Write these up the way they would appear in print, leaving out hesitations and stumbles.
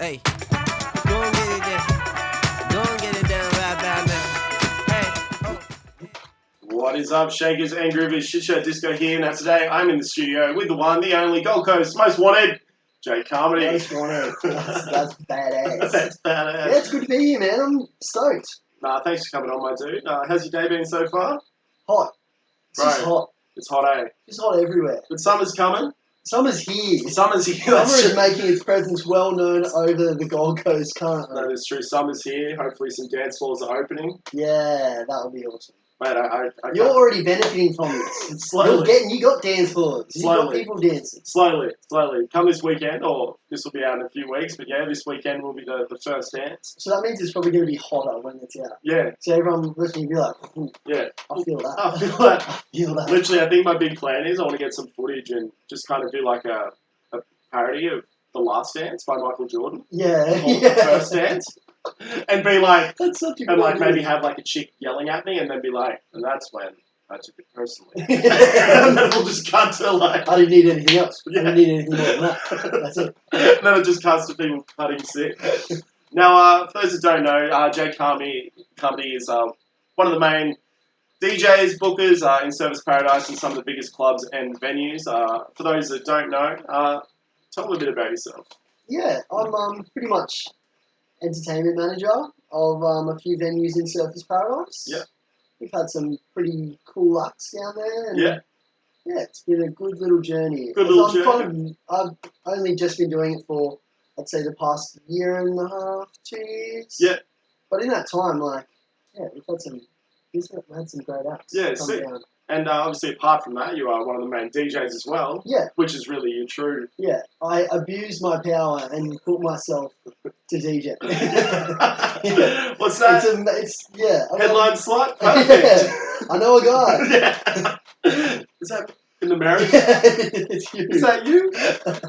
Hey, go and get it down. Go and get it down right about now. Hey. What is up, Shakers and Groovers? Shit Show Disco here. Now today I'm in the studio with the one, the only Gold Coast most wanted, JAKE CARMODY. Most wanted. That's badass. That's badass. Yeah, it's good to be here, man. I'm stoked. Thanks for coming on, my dude. How's your day been so far? Hot. It's just hot. It's hot, eh? It's hot everywhere. But summer's coming. Summer's here. Summer's here. Summer is making its presence well known over the Gold Coast currently. That is true. Summer's here. Hopefully some dance floors are opening. Yeah, that would be awesome. Mate, You're already benefiting from this. Slowly. You got dance floors. You got people dancing. Slowly. Come this weekend, or this will be out in a few weeks, but yeah, this weekend will be the first dance. So that means it's probably going to be hotter when it's out. Yeah. So everyone listening will be like, ooh, yeah. I feel that. I feel that. I feel that. Literally, I think my big plan is I want to get some footage and just kind of do like a parody of The Last Dance by Michael Jordan. Yeah. Or The First Dance. And be like, that's such a and like idea. maybe have like a chick yelling at me and then be like, and that's when I took it personally. And then we'll just cut to like, I didn't need anything else. Yeah. I didn't need anything more than that. That's it. And then it just cuts to people cutting sick. Now, for those that don't know, JAKE CARMODY is one of the main DJs, bookers in Service Paradise and some of the biggest clubs and venues. For those that don't know, tell them a bit about yourself. Yeah, I'm pretty much entertainment manager of a few venues in Surfers Paradise. Yeah. We've had some pretty cool lucks down there. And Yeah. Yeah, it's been a good little journey. I've only just been doing it for, I'd say, the past year and a half, 2 years. Yeah. But in that time, we've had some great acts. Yeah, come sick. down. And obviously, apart from that, you are one of the main DJs as well. Yeah. Which is really your true. Yeah, I abused my power and put myself to DJ. Yeah. What's that? Headline slut? Perfect. Yeah, I know a guy. Yeah. Is that in the marriage? It's you. Is that you?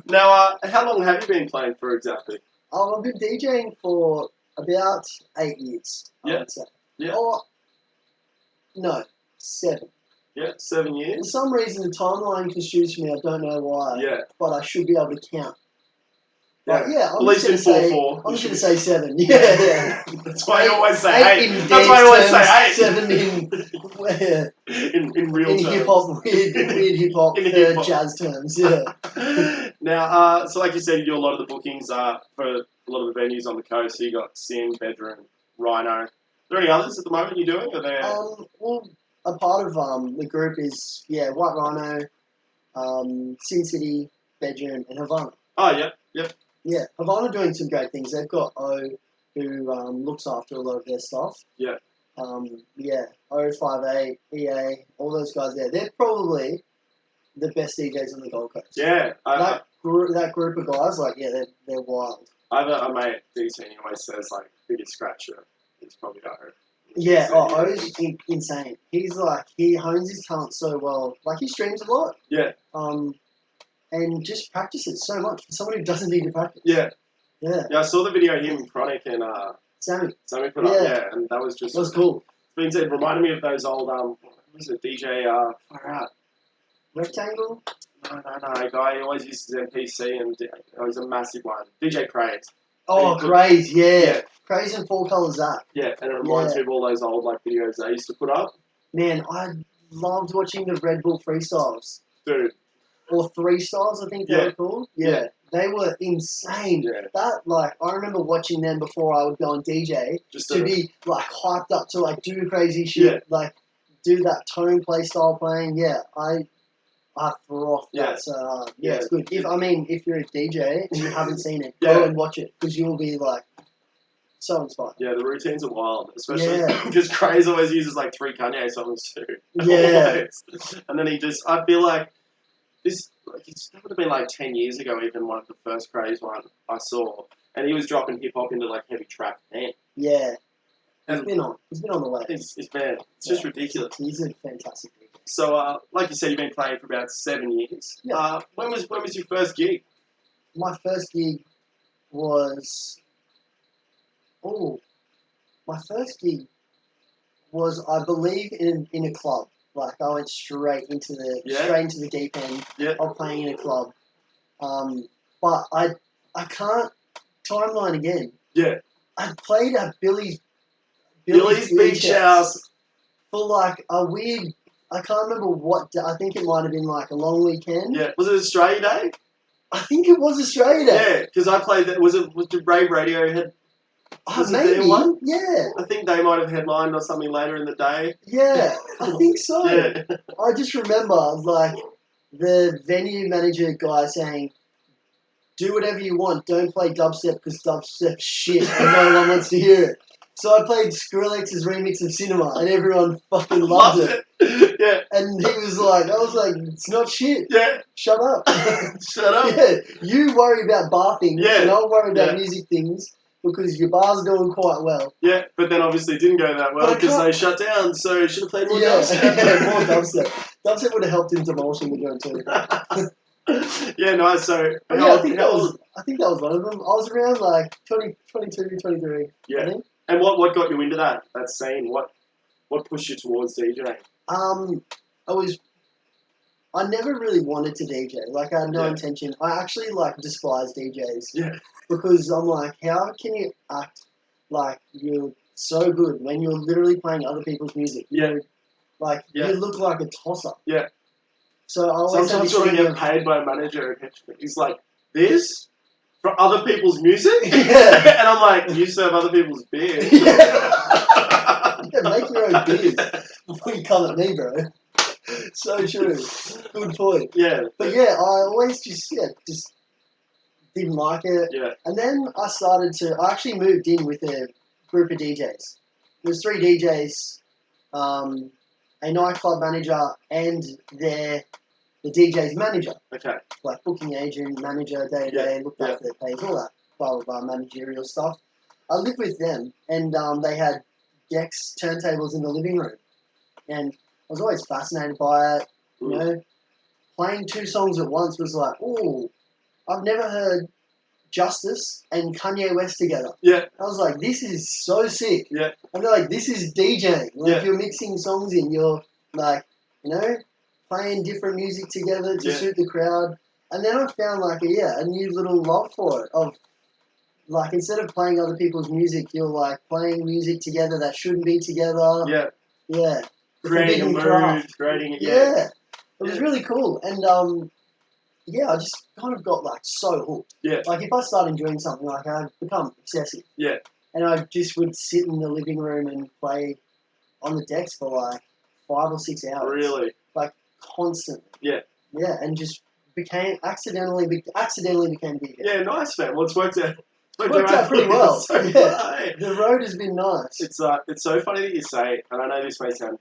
Now, how long have you been playing for exactly? I've been DJing for about 8 years, I would say. Yeah. Or, no, 7. Yeah, 7 For years. some reason, the timeline confused me. I don't know why. Yeah. But I should be able to count. But Yeah. I'm At least in just gonna 4-4. I'm just going to say 7. Yeah. That's why I always say 8. In That's why I always dance say 8. terms, 7 in real in terms. hip hop, weird hip hop, In hip-hop. jazz terms. Yeah. Now, so like you said, you do a lot of the bookings for a lot of the venues on the coast. So you got Sin, Bedroom, Rhino. Are there any others at the moment you're doing? Are there? Well, a part of the group is White Rhino, Sin City, Bedroom, and Havana. Oh yeah, yep. Yeah, Havana doing some great things. They've got O, who looks after a lot of their stuff. Yeah. O58, EA, all those guys there. They're probably the best DJs on the Gold Coast. Yeah. That group of guys, they're wild. I have a mate at DC and he always says like biggest scratcher is probably O. Yeah, O's insane. He's he hones his talent so well. Like he streams a lot. Yeah. And just practices so much for someone who doesn't need to practice. Yeah. Yeah. Yeah, I saw the video of him and Chronic and Sammy put up. Yeah, and that was just. That was cool. It reminded me of those old what was it, DJ far out. Rectangle. No, guy. He always uses MPC and it was a massive one. DJ Craze. Oh, Craze, yeah. Craze and Four Color Zach. Yeah, and it reminds me of all those old videos they used to put up. Man, I loved watching the Red Bull freestyles. Dude. Or Three Styles, I think they were called. Yeah. They were insane. Yeah. I remember watching them before I would go on DJ to be hyped up to do crazy shit, do that tone play style playing. Yeah, I froth that so hard. Yeah, it's good. If you're a DJ and you haven't seen it, go and watch it because you'll be so inspired. Yeah, the routines are wild, especially because Craze always uses 3 Kanye songs too. Yeah. And then I feel like this, it's would have been 10 years ago, even one of the first Craze one I saw, and he was dropping hip hop into heavy trap. Man. Yeah. And he's been on the way. It's just ridiculous. He's a fantastic DJ. So, like you said, you've been playing for about 7 years. Yeah. When was your first gig? My first gig was. My first gig was, I believe, in a club. I went straight into the deep end of playing in a club. But I can't timeline again. Yeah. I played at Billy's Beach House for like a weird. I can't remember what. I think it might have been like a long weekend. Yeah. Was it Australia Day? I think it was Australia Day. Yeah, because I played that. Was Brave Radio was it maybe. their one? Yeah. I think they might have headlined or something later in the day. Yeah, I think so. Yeah. I just remember like the venue manager guy saying, "Do whatever you want. Don't play dubstep because dubstep's shit and no one wants to hear it." So I played Skrillex's remix of Cinema and everyone fucking loved it. Yeah. And he was like, I was like, it's not shit. Yeah. Shut up. Shut up. Yeah. You worry about bar things and I'll worry about Yeah. music things because your bar's doing quite well. Yeah, but then obviously it didn't go that well because they shut down, so you should have played more dubstep. Yeah, more dubstep. Dubstep would have helped in demolishing the joint too. Yeah, nice. So, I think that was one of them. I was around like 22, 23. Yeah. I think. And what got you into that scene? What pushed you towards DJing? I never really wanted to DJ. Like I had no intention. I actually like despise DJs. Yeah. Because I'm like, how can you act like you're so good when you're literally playing other people's music? Yeah. You look like a tosser. Yeah. So I always sometimes you're gonna get paid by a manager and he's like, this? For other people's music? Yeah. And I'm like, you serve other people's beer. Yeah. Make your own beers before you come at me, bro. So true. Good point. Yeah. But yeah, I always just didn't like it. Yeah. And then I actually moved in with a group of DJs. There's 3 DJs, a nightclub manager, and the DJ's manager. Okay. Like booking agent, manager, day-to-day, looked after their pays, all that blah, blah, blah, managerial stuff. I lived with them, and they had decks, turntables in the living room. And I was always fascinated by it, you know. Playing 2 songs at once was like, ooh, I've never heard Justice and Kanye West together. Yeah. I was like, this is so sick. Yeah. And they're like, this is DJing. Like, you're mixing songs in, you're like, you know, playing different music together to suit the crowd. And then I found like a new little love for it of like instead of playing other people's music, you're like playing music together that shouldn't be together. Yeah. Yeah. Creating a mood, creating it. Yeah. It was really cool. And I just kind of got like so hooked. Yeah. Like if I start enjoying something, like I'd become obsessive. Yeah. And I just would sit in the living room and play on the decks for like 5 or 6 hours. Really? Like constantly. Yeah. Yeah, and just accidentally became DJ. Yeah, nice, man. Well, it's worked out. Worked out pretty well. So the road has been nice. It's so funny that you say, and I know this may sound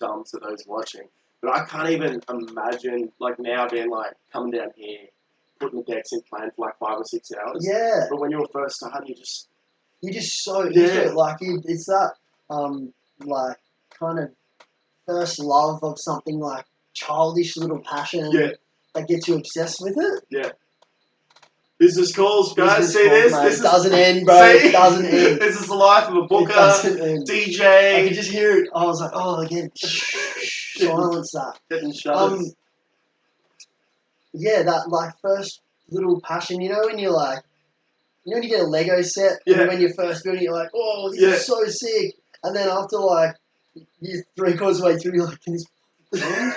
dumb to those watching, but I can't even imagine like now being like coming down here, putting the decks in, playing for like 5 or 6 hours. Yeah. But when you were first starting, you're just so into it. Like it's that like kind of first love of something like childish little passion that gets you obsessed with it. Yeah. Business calls, guys. See this? Mate. This doesn't end, bro. It doesn't end. This is the life of a booker, DJ. I could just hear it. I was like, oh, again, silence that. Getting shudders. Yeah, that like first little passion. You know when you're like, when you get a Lego set, and when you're first building, you're like, oh, this is so sick. And then after like you're 3/4 of the way through, you're like, can this end?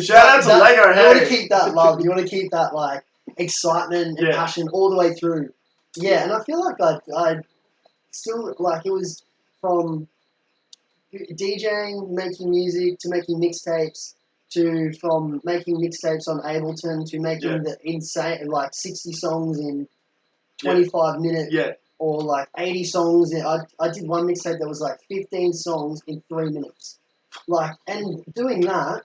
Shout out to Lego. You want to keep that love. You want to keep that like excitement and passion all the way through. Yeah, and I feel like I still like it was from DJing, making music to making mixtapes to from making mixtapes on Ableton to making the insane like 60 songs in 25 minutes. Yeah. Or like 80 songs. I did one mixtape that was like 15 songs in 3 minutes. Like, and doing that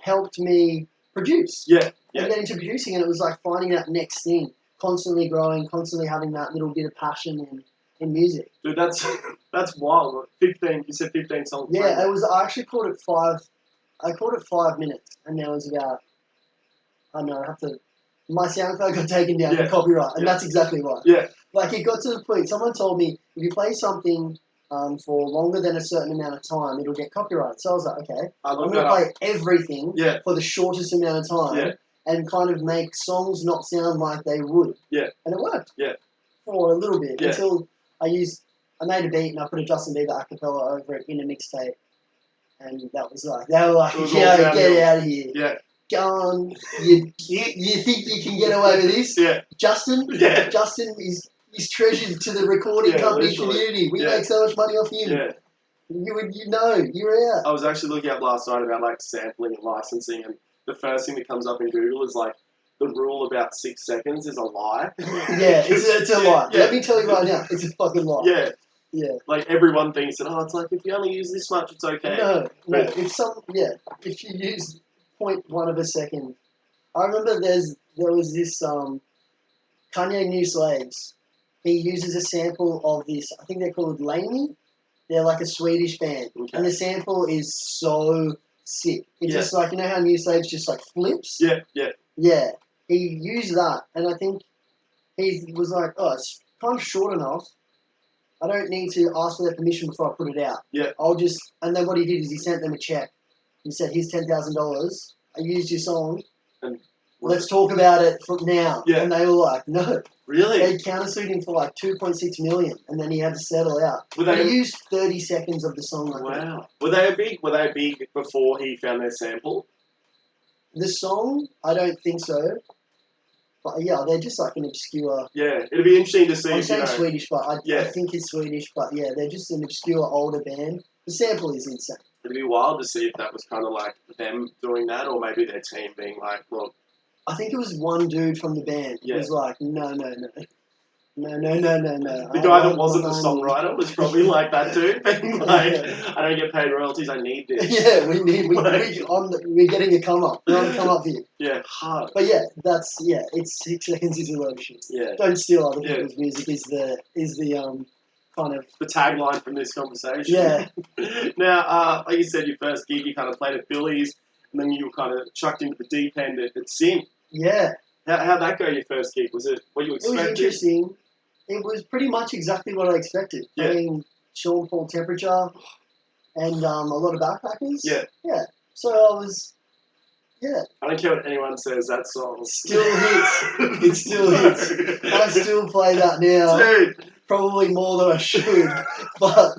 helped me produce. Yeah. And get into producing, and it was like finding that next thing, constantly growing, constantly having that little bit of passion in music. Dude, that's wild. 15, you said 15 songs. Yeah, it was. I actually called it 5. I called it 5 minutes, and there was about. I don't know. I have to. My SoundCloud got taken down for copyright, and that's exactly why. Yeah. Like it got to the point. Someone told me if you play something for longer than a certain amount of time, it'll get copyrighted. So I was like, okay, I'm going to play everything for the shortest amount of time. Yeah. and kind of make songs not sound like they would. Yeah. And it worked. Yeah. For a little bit. Yeah. Until I made a beat and I put a Justin Bieber a cappella over it in a mixtape. And that was like, they were like, yo, get out of here. Yeah. Go on. You think you can get away with this? Yeah. Justin? Yeah. Justin is treasured to the recording company literally. community. We make so much money off him. Yeah. You're out. I was actually looking up last night about like sampling and licensing, and the first thing that comes up in Google is like the rule about 6 seconds is a lie. Yeah, it's a lie. Yeah. Let me tell you right now, it's a fucking lie. Yeah. Yeah. Like everyone thinks that it's like if you only use this much, it's okay. No. If you use 0.1 of a second, I remember there was this Kanye New Slaves. He uses a sample of this. I think they're called Laney. They're like a Swedish band, and the sample is so sick. It's just like, you know how New Slaves just like flips. Yeah. Yeah. Yeah. He used that, and I think he was like, oh, it's kind of short enough. I don't need to ask for their permission before I put it out. Yeah. And then what he did is he sent them a check. He said, here's $10,000. I used your song. And let's talk about it from now. Yeah. And they were like, no. Really? They countersued him for like $2.6 million, and then he had to settle out. He used 30 seconds of the song. Wow. Were they big before he found their sample? The song, I don't think so. But yeah, they're just like an obscure. Yeah, it'd be interesting to see. I'm saying Swedish, but I Yeah. think it's Swedish. But yeah, they're just an obscure older band. The sample is insane. It'd be wild to see if that was kind of like them doing that, or maybe their team being like, look. I think it was one dude from the band who was like, no. The guy that wasn't the songwriter was probably like that dude, being like, I don't get paid royalties, I need this. Yeah, we're getting a come up. We're on a come up here. Yeah, hard. But yeah, it's 6 seconds is a lot of shit. Yeah. Don't steal other people's music is the kind of the tagline from this conversation. Yeah. Now, like you said, your first gig you kind of played at Billy's, and then you were kind of chucked into the deep end at Sin. Yeah. How'd that go, your first gig? Was it what you expected? It was interesting. It was pretty much exactly what I expected. Yeah. Playing Sean Paul Temperature and a lot of backpackers. Yeah. Yeah. So I was, I don't care what anyone says, that song still hits. It still hits. I still play that now. Dude. Probably more than I should. But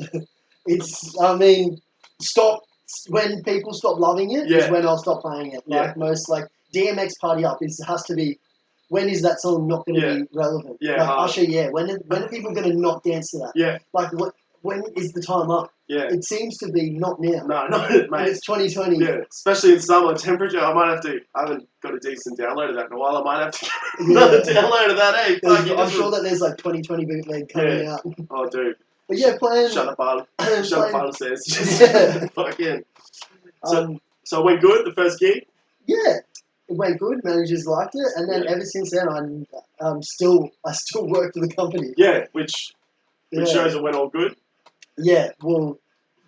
when people stop loving it is when I'll stop playing it. Like DMX Party Up has to be, when is that song not going to be relevant? Yeah, like Usher, when are people going to not dance to that? Yeah. Like when is the time up? Yeah. It seems to be not now. No, not mate. And it's 2020. Yeah, especially in summer temperature. I haven't got a decent download of that in a while. I might have to get another download of that, eh? I'm sure that there's like 2020 bootleg coming out. Oh, dude. But yeah, playing... Shut up, Arlen says. Yeah. Fucking. So it went good, the first gig? Yeah. It went good, managers liked it, and then ever since then I still work for the company. Yeah, which shows it went all good. Yeah, well,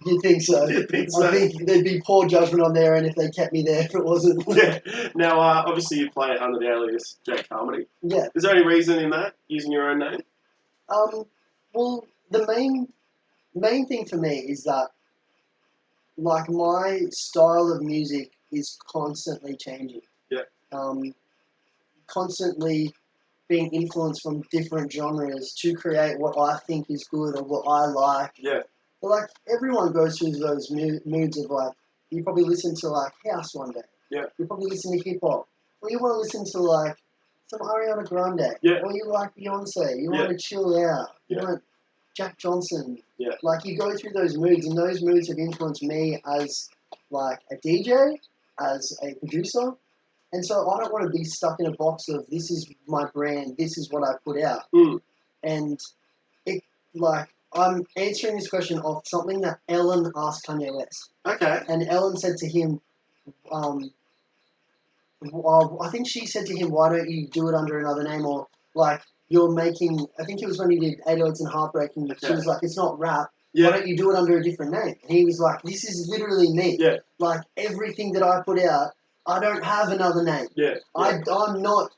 you'd think so. You'd think so. I think there'd be poor judgment on their end if they kept me there if it wasn't. Yeah. Now, obviously you play under the alias JAKE CARMODY. Yeah. Is there any reason in that, using your own name? Well, the main thing for me is that, like, my style of music is constantly changing. Yeah. Constantly being influenced from different genres to create what I think is good or what I like. Yeah. But like everyone goes through those moods of like, you probably listen to like house one day. Yeah. You probably listen to hip hop. Or you want to listen to like some Ariana Grande. Yeah. Or you like Beyonce. You want to chill out. You want Jack Johnson. Yeah. Like you go through those moods, and those moods have influenced me as like a DJ, as a producer. And so I don't want to be stuck in a box of this is my brand, this is what I put out. Mm. And it like I'm answering this question off something that Ellen asked Kanye West. Okay. And Ellen said to him, I think she said to him, why don't you do it under another name? Or like you're making, I think it was when he did 808s and Heartbreaking, she was like, it's not rap. Yeah. Why don't you do it under a different name? And he was like, this is literally me. Yeah. Like everything that I put out, I don't have another name. Yeah. I'm not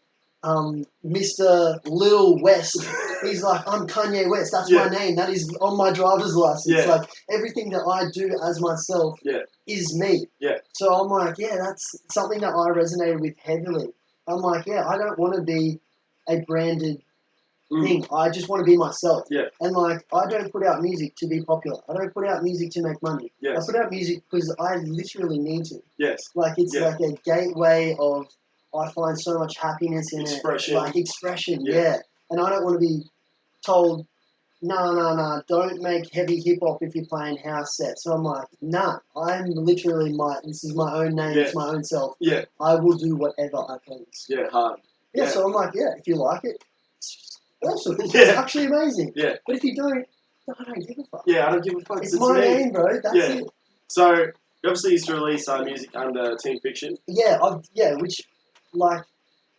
Mr. Lil West. He's like, I'm Kanye West. That's my name. That is on my driver's license. Yeah. Like everything that I do as myself is me. Yeah. So I'm like, that's something that I resonated with heavily. I'm like, yeah, I don't want to be a branded thing. I just want to be myself. Yeah. And like, I don't put out music to be popular. I don't put out music to make money. Yes. I put out music because I literally need to. Yes. Like, it's like a gateway of, I find so much happiness in expression. it. Like, expression, yeah. And I don't want to be told, no, don't make heavy hip hop if you're playing house sets. So I'm like, nah, I'm literally this is my own name, it's my own self. Yeah. I will do whatever I please. Yeah, hard. Yeah, so I'm like, yeah, if you like it, it's awesome. Yeah. It's actually amazing. Yeah. But if you don't, I don't give a fuck. Yeah, I don't give a fuck. It's my name, bro. That's it. So, you obviously used to release music under Team Fiction. Yeah, which, like,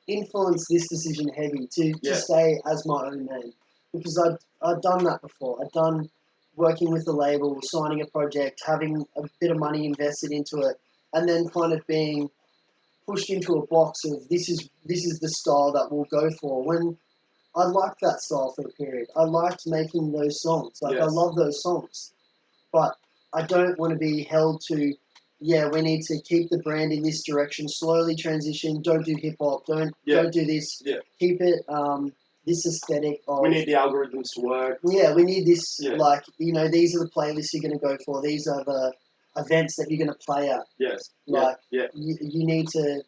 influenced this decision heavy to stay as my own name. Because I'd done that before. I'd done working with the label, signing a project, having a bit of money invested into it, and then kind of being pushed into a box of this is the style that we'll go for. When I liked that style for a period. I liked making those songs. Like, I love those songs. But I don't want to be held to, we need to keep the brand in this direction, slowly transition, don't do hip-hop, don't do this, keep it this aesthetic of... We need the algorithms to work. Yeah, we need this, like, these are the playlists you're going to go for, these are the events that you're going to play at. Yes. Like, you need to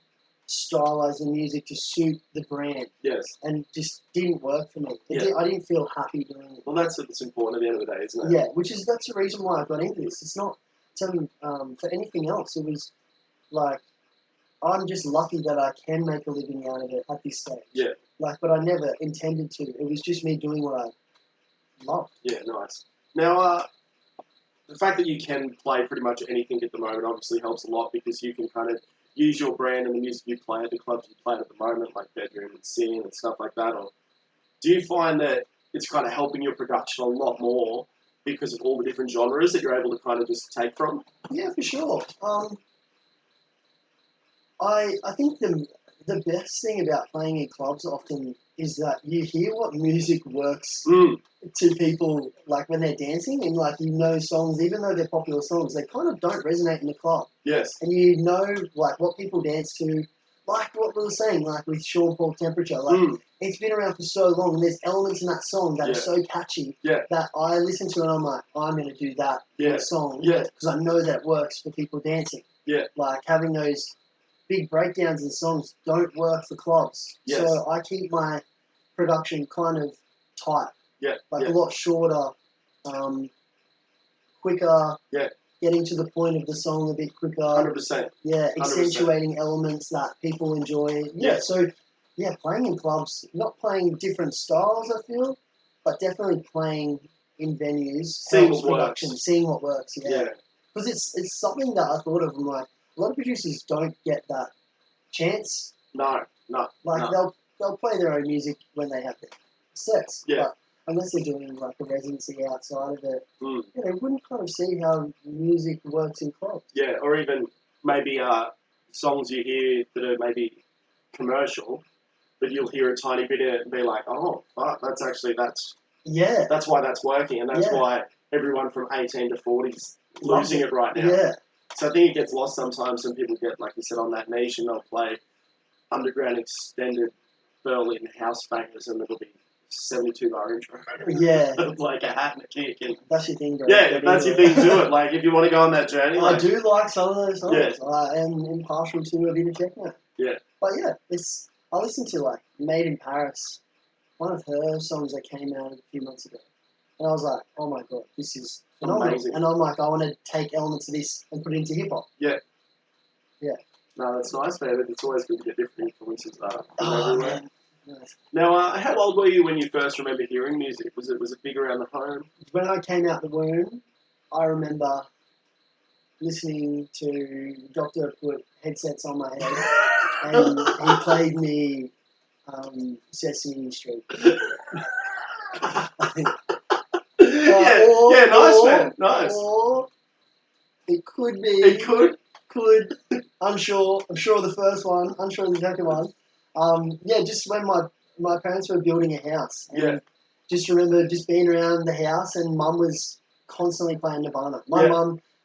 stylize the music to suit the brand. Yes. And just didn't work for me. I didn't feel happy doing it. Well, that's what's important at the end of the day, isn't it? Yeah, that's the reason why I got into this. It's not for anything else. It was like, I'm just lucky that I can make a living out of it at this stage. Yeah. Like, but I never intended to. It was just me doing what I loved. Yeah, nice. Now, the fact that you can play pretty much anything at the moment obviously helps a lot because you can kind of use your brand and the music you play at the clubs you play at the moment, like bedroom and sing and stuff like that. Or do you find that it's kind of helping your production a lot more because of all the different genres that you're able to kind of just take from? Yeah, for sure. I think the best thing about playing in clubs often is that you hear what music works to people, like when they're dancing, and like songs, even though they're popular songs, they kind of don't resonate in the club. Yes. And like what people dance to, like what we were saying, like with Sean Paul Temperature, like it's been around for so long, and there's elements in that song that are so catchy that I listen to and I'm like, I'm going to do that song because I know that it works for people dancing. Yeah. Like having those big breakdowns in songs don't work for clubs. Yes. So I keep my production kind of tight. Yeah. Like a lot shorter, quicker. Yeah. Getting to the point of the song a bit quicker. 100%. Yeah, 100%. accentuating elements that people enjoy. Yeah, so playing in clubs, not playing different styles, I feel, but definitely playing in venues, seeing what production, works. seeing what works. Yeah. Because it's something that I thought of. I'm like, a lot of producers don't get that chance. No. Like they'll play their own music when they have their sets. Yeah. But unless they're doing like a residency outside of it, they wouldn't kind of see how music works in clubs. Yeah, or even maybe songs you hear that are maybe commercial, but you'll hear a tiny bit of it and be like, oh, fuck, that's why that's working, and that's why everyone from 18 to 40 is losing it right now. Yeah. So I think it gets lost sometimes when people get, like you said, on that niche and they'll play underground extended Berlin house bangers and it'll be 72-bar intro. Yeah. Like a hat and a kick. And that's your thing, bro. Yeah, if that's your thing, do it. Like, if you want to go on that journey. I do like some of those songs. Yeah. I am impartial to a bit of techno. Yeah. But yeah, I listened to like Made in Paris, one of her songs that came out a few months ago. And I was like, oh my god, this is phenomenal. Amazing. And I'm like, I want to take elements of this and put it into hip hop. Yeah. Yeah. No, that's nice, man. It's always good to get different influences from everywhere. Man. Nice. Now, how old were you when you first remember hearing music? Was it big around the home? When I came out the womb, I remember listening to Doctor put headsets on my head, and he played me Sesame Street. Nice, man. Nice. Or it could be. It could. Unsure. I'm sure the first one. Unsure the second one. Just when my parents were building a house. And just remember just being around the house and Mum was constantly playing Nirvana. My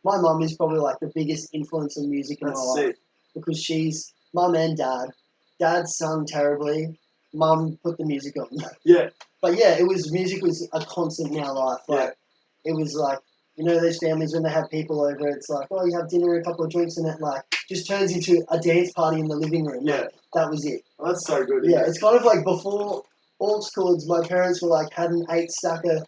mum is probably like the biggest influence on music in my life. Because she's Mum and Dad Dad sung terribly. Mum put the music on. Yeah. But yeah, music was a constant in our life. Like it was like, you know, those families when they have people over, it's like, oh, you have dinner, a couple of drinks, and it like just turns into a dance party in the living room. Yeah. Like, that was it. Well, that's so good. Yeah, it's kind of like before aux cords, my parents were like had an 8-stacker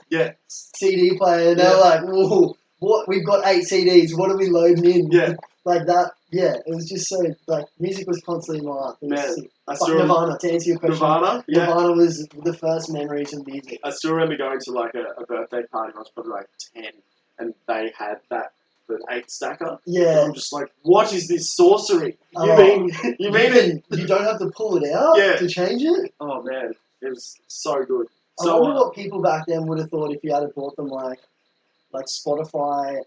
CD player, and they were like, whoa, what? We've got 8 CDs. What are we loading in? Yeah. Like that. Yeah, it was just so like music was constantly in my life. Man, but Nirvana, to answer your question. Nirvana, yeah. Nirvana was the first memories of music. I still remember going to like a birthday party. I was probably like 10, and they had the 8-stacker. Yeah. And I'm just like, what is this sorcery? You mean you don't have to pull it out to change it? Oh man, it was so good. I wonder what people back then would have thought if you had bought them like Spotify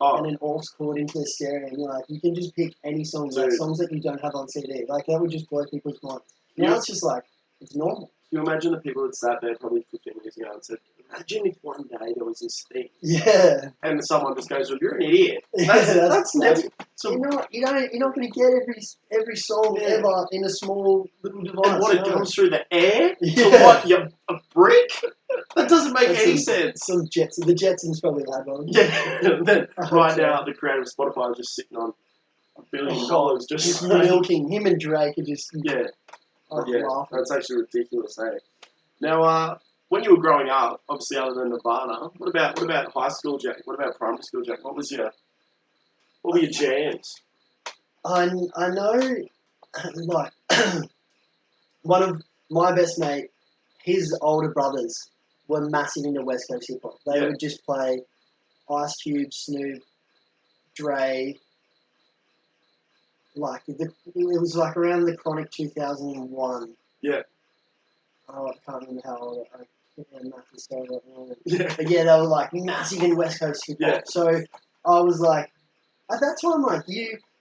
and an aux cord into the stereo, and you're like, you can just pick any songs, like songs that you don't have on CD. Like that would just blow people's minds. Now it's just like it's normal. Can you imagine the people that sat there probably 15 years ago and said, imagine if one day there was this thing. Yeah. And someone just goes, well, you're an idiot. That's never... you're not going to get every song ever in a small little device. And what, it comes through the air? To what, a brick? That doesn't make any sense. Some Jetsons. The Jetsons probably had one. Yeah. Then right now, the creator of Spotify is just sitting on $1 billion. Just milking. Him and Drake are just... Yeah. Laughing. That's actually ridiculous, eh? Now, when you were growing up, obviously other than Nirvana, what about high school, Jake? What about primary school, Jake? What were your jams? I know, like, one of my best mate, his older brothers were massive into West Coast hip hop. They would just play Ice Cube, Snoop, Dre. Like it was like around the Chronic 2001. Yeah. Oh, I can't remember how old I can't math this right now. But yeah, they were like massive in West Coast hip hop. Yeah. So I was like, at that time, like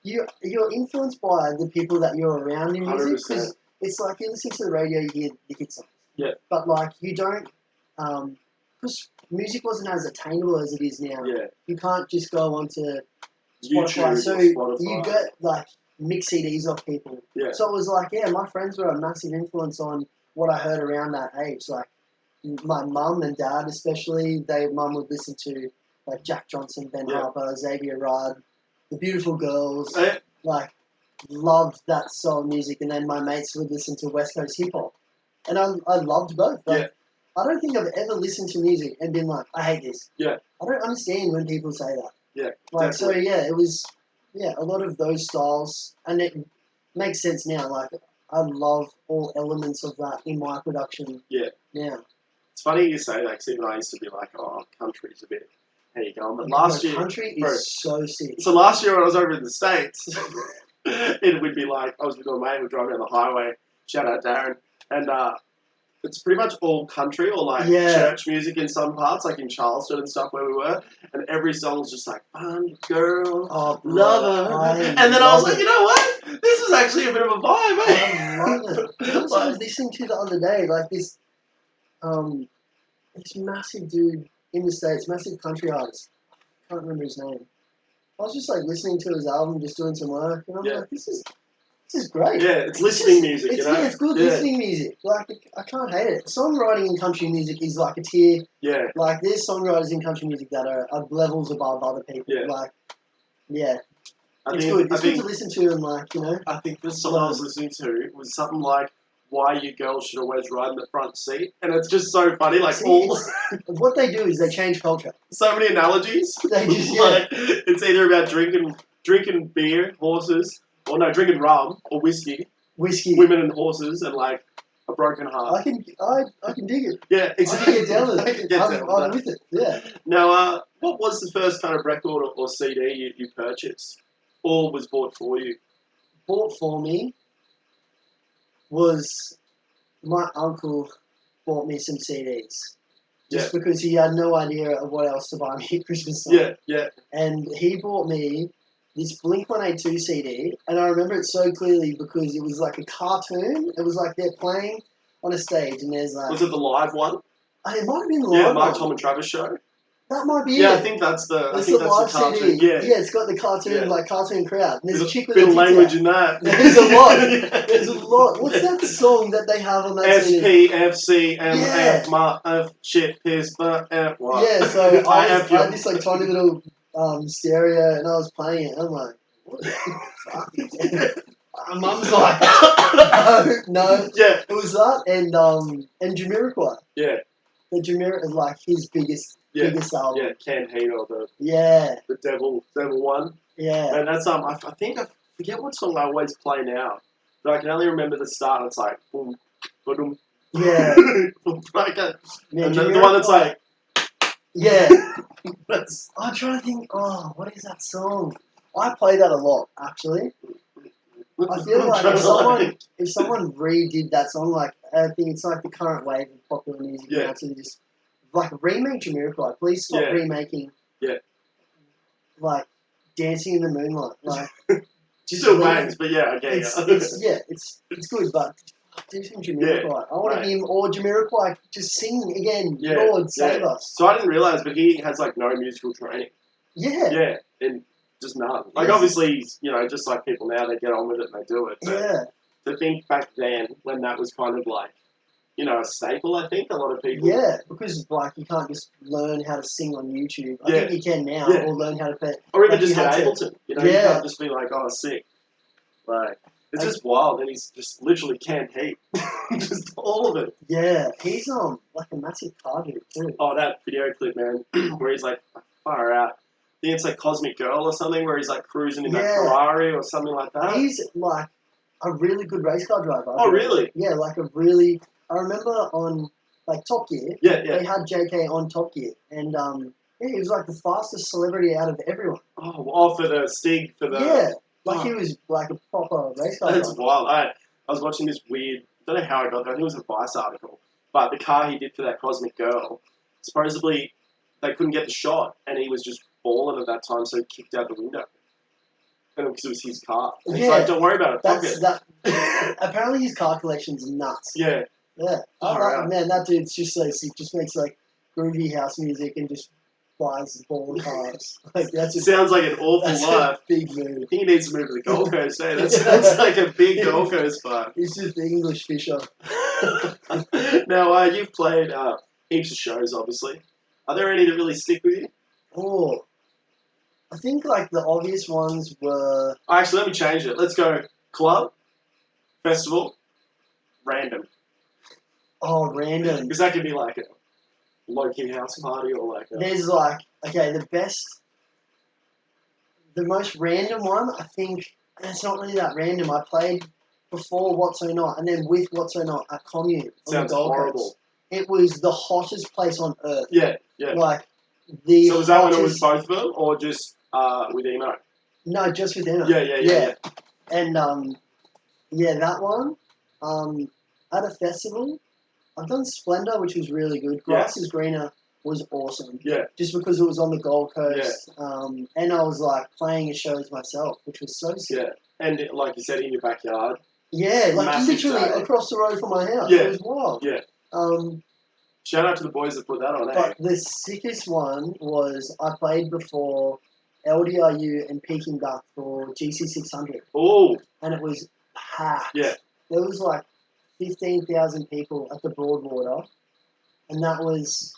you're influenced by the people that you're around in music, because it's like you listen to the radio, you hear the hit songs. Yeah. But like you don't, because music wasn't as attainable as it is now. Yeah. You can't just go onto YouTube, so Spotify. you get like mix CDs off people. Yeah. So it was like, my friends were a massive influence on what I heard around that age. Like my mum and dad, especially, mum would listen to like Jack Johnson, Ben Harper, Xavier Rudd, The Beautiful Girls. Like loved that soul music, and then my mates would listen to West Coast hip hop, and I loved both. Like, I don't think I've ever listened to music and been like, I hate this. Yeah. I don't understand when people say that. Yeah. Like definitely. so, it was. Yeah, a lot of those styles, and it makes sense now. Like, I love all elements of that in my production. Yeah. Now. It's funny you say that, because even I used to be like, oh, country's a bit, how you going? But last year... Country is so sick. So last year when I was over in the States, it would be like, I was with my mate, we'd drive down the highway, shout out Darren, and it's pretty much all country or like church music in some parts, like in Charleston and stuff where we were, and every song was just like, fun girl, lover, and then I was like, you know what? This is actually a bit of a vibe, eh? I love it. That's what I was listening to the other day, like this massive dude in the States, massive country artist. I can't remember his name. I was just like listening to his album, just doing some work, and I'm like, this is great. Yeah, it's listening music, you know? Yeah, it's good listening music. Like, I can't hate it. Songwriting in country music is like a tier. Yeah. Like, there's songwriters in country music that are levels above other people. Yeah. Like, it's good. It's good to listen to and, like, you know. I think the song I was listening to was something like, why you girls should always ride in the front seat. And it's just so funny. Like, what they do is they change culture. So many analogies. They just, like, it's either about drinking beer, horses, or no, drinking rum or whiskey, women and horses, and like a broken heart. I can dig it. Yeah, exactly. I can get down with it. I'm with it. Yeah. Now, what was the first kind of record or CD you purchased, or was bought for you? Bought for me was my uncle bought me some CDs. Just because he had no idea of what else to buy me at Christmas time. Yeah. And he bought me this Blink-182 CD, and I remember it so clearly because it was like a cartoon. It was like they're playing on a stage, and there's like... Was it the live one? It might have been the live one. Mark, Tom and Travis show? That might be Yeah, it. I think that's the. I It's think the that's live the cartoon. CD. Yeah. Yeah, it's got the cartoon, Yeah. like cartoon crowd. And there's a chick with bit her of tits language out. in that. There's a lot. Yeah. There's a lot. What's that song that they have on that CD? SPFCMF, my F shit piss but F what? Yeah, so I F had this like tiny little stereo, and I was playing it. And I'm like, what the fuck? My mum's like, no. Yeah. It was that and Jamiroquai. Yeah. The Jamiroquai is like his biggest album. Yeah, Canned Heat or the Devil one. Yeah. And that's I think I forget what song I always play now. But I can only remember the start and it's like boom, boom. Yeah. Like Man, and the one that's like yeah. that's I'm trying to think, what is that song? I play that a lot, actually. I feel like if someone redid that song, like I think it's like the current wave of popular music now to just like remake Jamiroquai. Please stop remaking like Dancing in the Moonlight. Like still bangs, but yeah, okay. It's good, but do some Jamiroquai. I want him or Jamiroquai just sing again. Lord save us. So I didn't realise, but he has like no musical training. Yeah. Yeah, and just none. Like obviously, just like people now, they get on with it and they do it. But to think back then when that was kind of like, a staple, I think a lot of people. Yeah, because like you can't just learn how to sing on YouTube. I think you can now, or learn how to play. Or even just get Ableton. You can't just be like, oh, sick. Like it's just wild, and he's just literally Canned Heat, just all of it. Yeah, he's like a massive car dude too. Oh, that video clip, man, where he's like far out. I think it's like Cosmic Girl or something, where he's like cruising in that Ferrari or something like that. He's like a really good race car driver. Oh, really? Yeah, like a really. I remember on like Top Gear. They had JK on Top Gear, and he was like the fastest celebrity out of everyone. Oh, for the Stig for the. He was like a proper race car. That's wild. I was watching this weird. I don't know how I got that. I think it was a Vice article, but the car he did for that Cosmic Girl, supposedly they couldn't get the shot, and he was just balling at that time, so he kicked out the window. Because it was his car. And he's like, don't worry about it. Fuck it. Apparently his car collection's nuts. Yeah. Yeah. Man, that dude's just so sick. Just makes like groovy house music and just buys ball cars. Like that's just, sounds like an awful life. Big move. I think he needs to move to the Gold Coast, eh? That sounds like a big Gold Coast spot. He's just the English Fisher. Now, you've played heaps of shows, obviously. Are there any that really stick with you? Oh, I think like the obvious ones were. Actually, let me change it. Let's go club, festival, random. Oh, random. Because that could be like a low-key house party or like. There's like the most random one. I think it's not really that random. I played before What's So Not, and then with What's So Not at Commune on the Gold Coast. It was the hottest place on earth. Yeah. Like So was that when it was both of them, or just with Emo? No, just with Emo. Yeah. And that one. At a festival, I've done Splendor, which was really good. Grass is Greener was awesome. Yeah. Just because it was on the Gold Coast. Yeah. And I was like playing the shows myself, which was so sick. Yeah. And like you said, in your backyard. Yeah, like literally across the road from my house. Yeah. It was wild. Yeah. Shout out to the boys that put that on, But the sickest one was I played before LDRU and Peking Duck for GC600. Oh. And it was packed. Yeah. There was like 15,000 people at the Broadwater. And that was...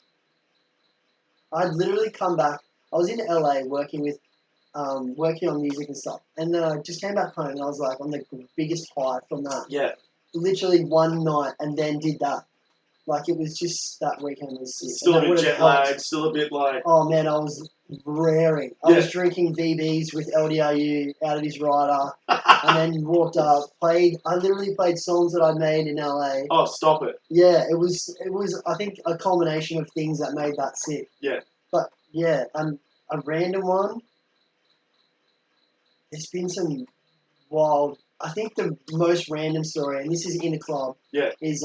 I'd literally come back. I was in LA working on music and stuff. And then I just came back home and I was like on the biggest high from that. Yeah. Literally one night and then did that. Like, it was just, that weekend was sick. Still a bit jet lagged, still a bit like... Oh, man, I was raring. I was drinking VBs with LDRU out of his rider, and then walked up, I literally played songs that I made in LA. Oh, stop it. Yeah, it was, I think, a culmination of things that made that sick. Yeah. But, yeah, a random one, there's been some wild... I think the most random story, and this is in a club, is...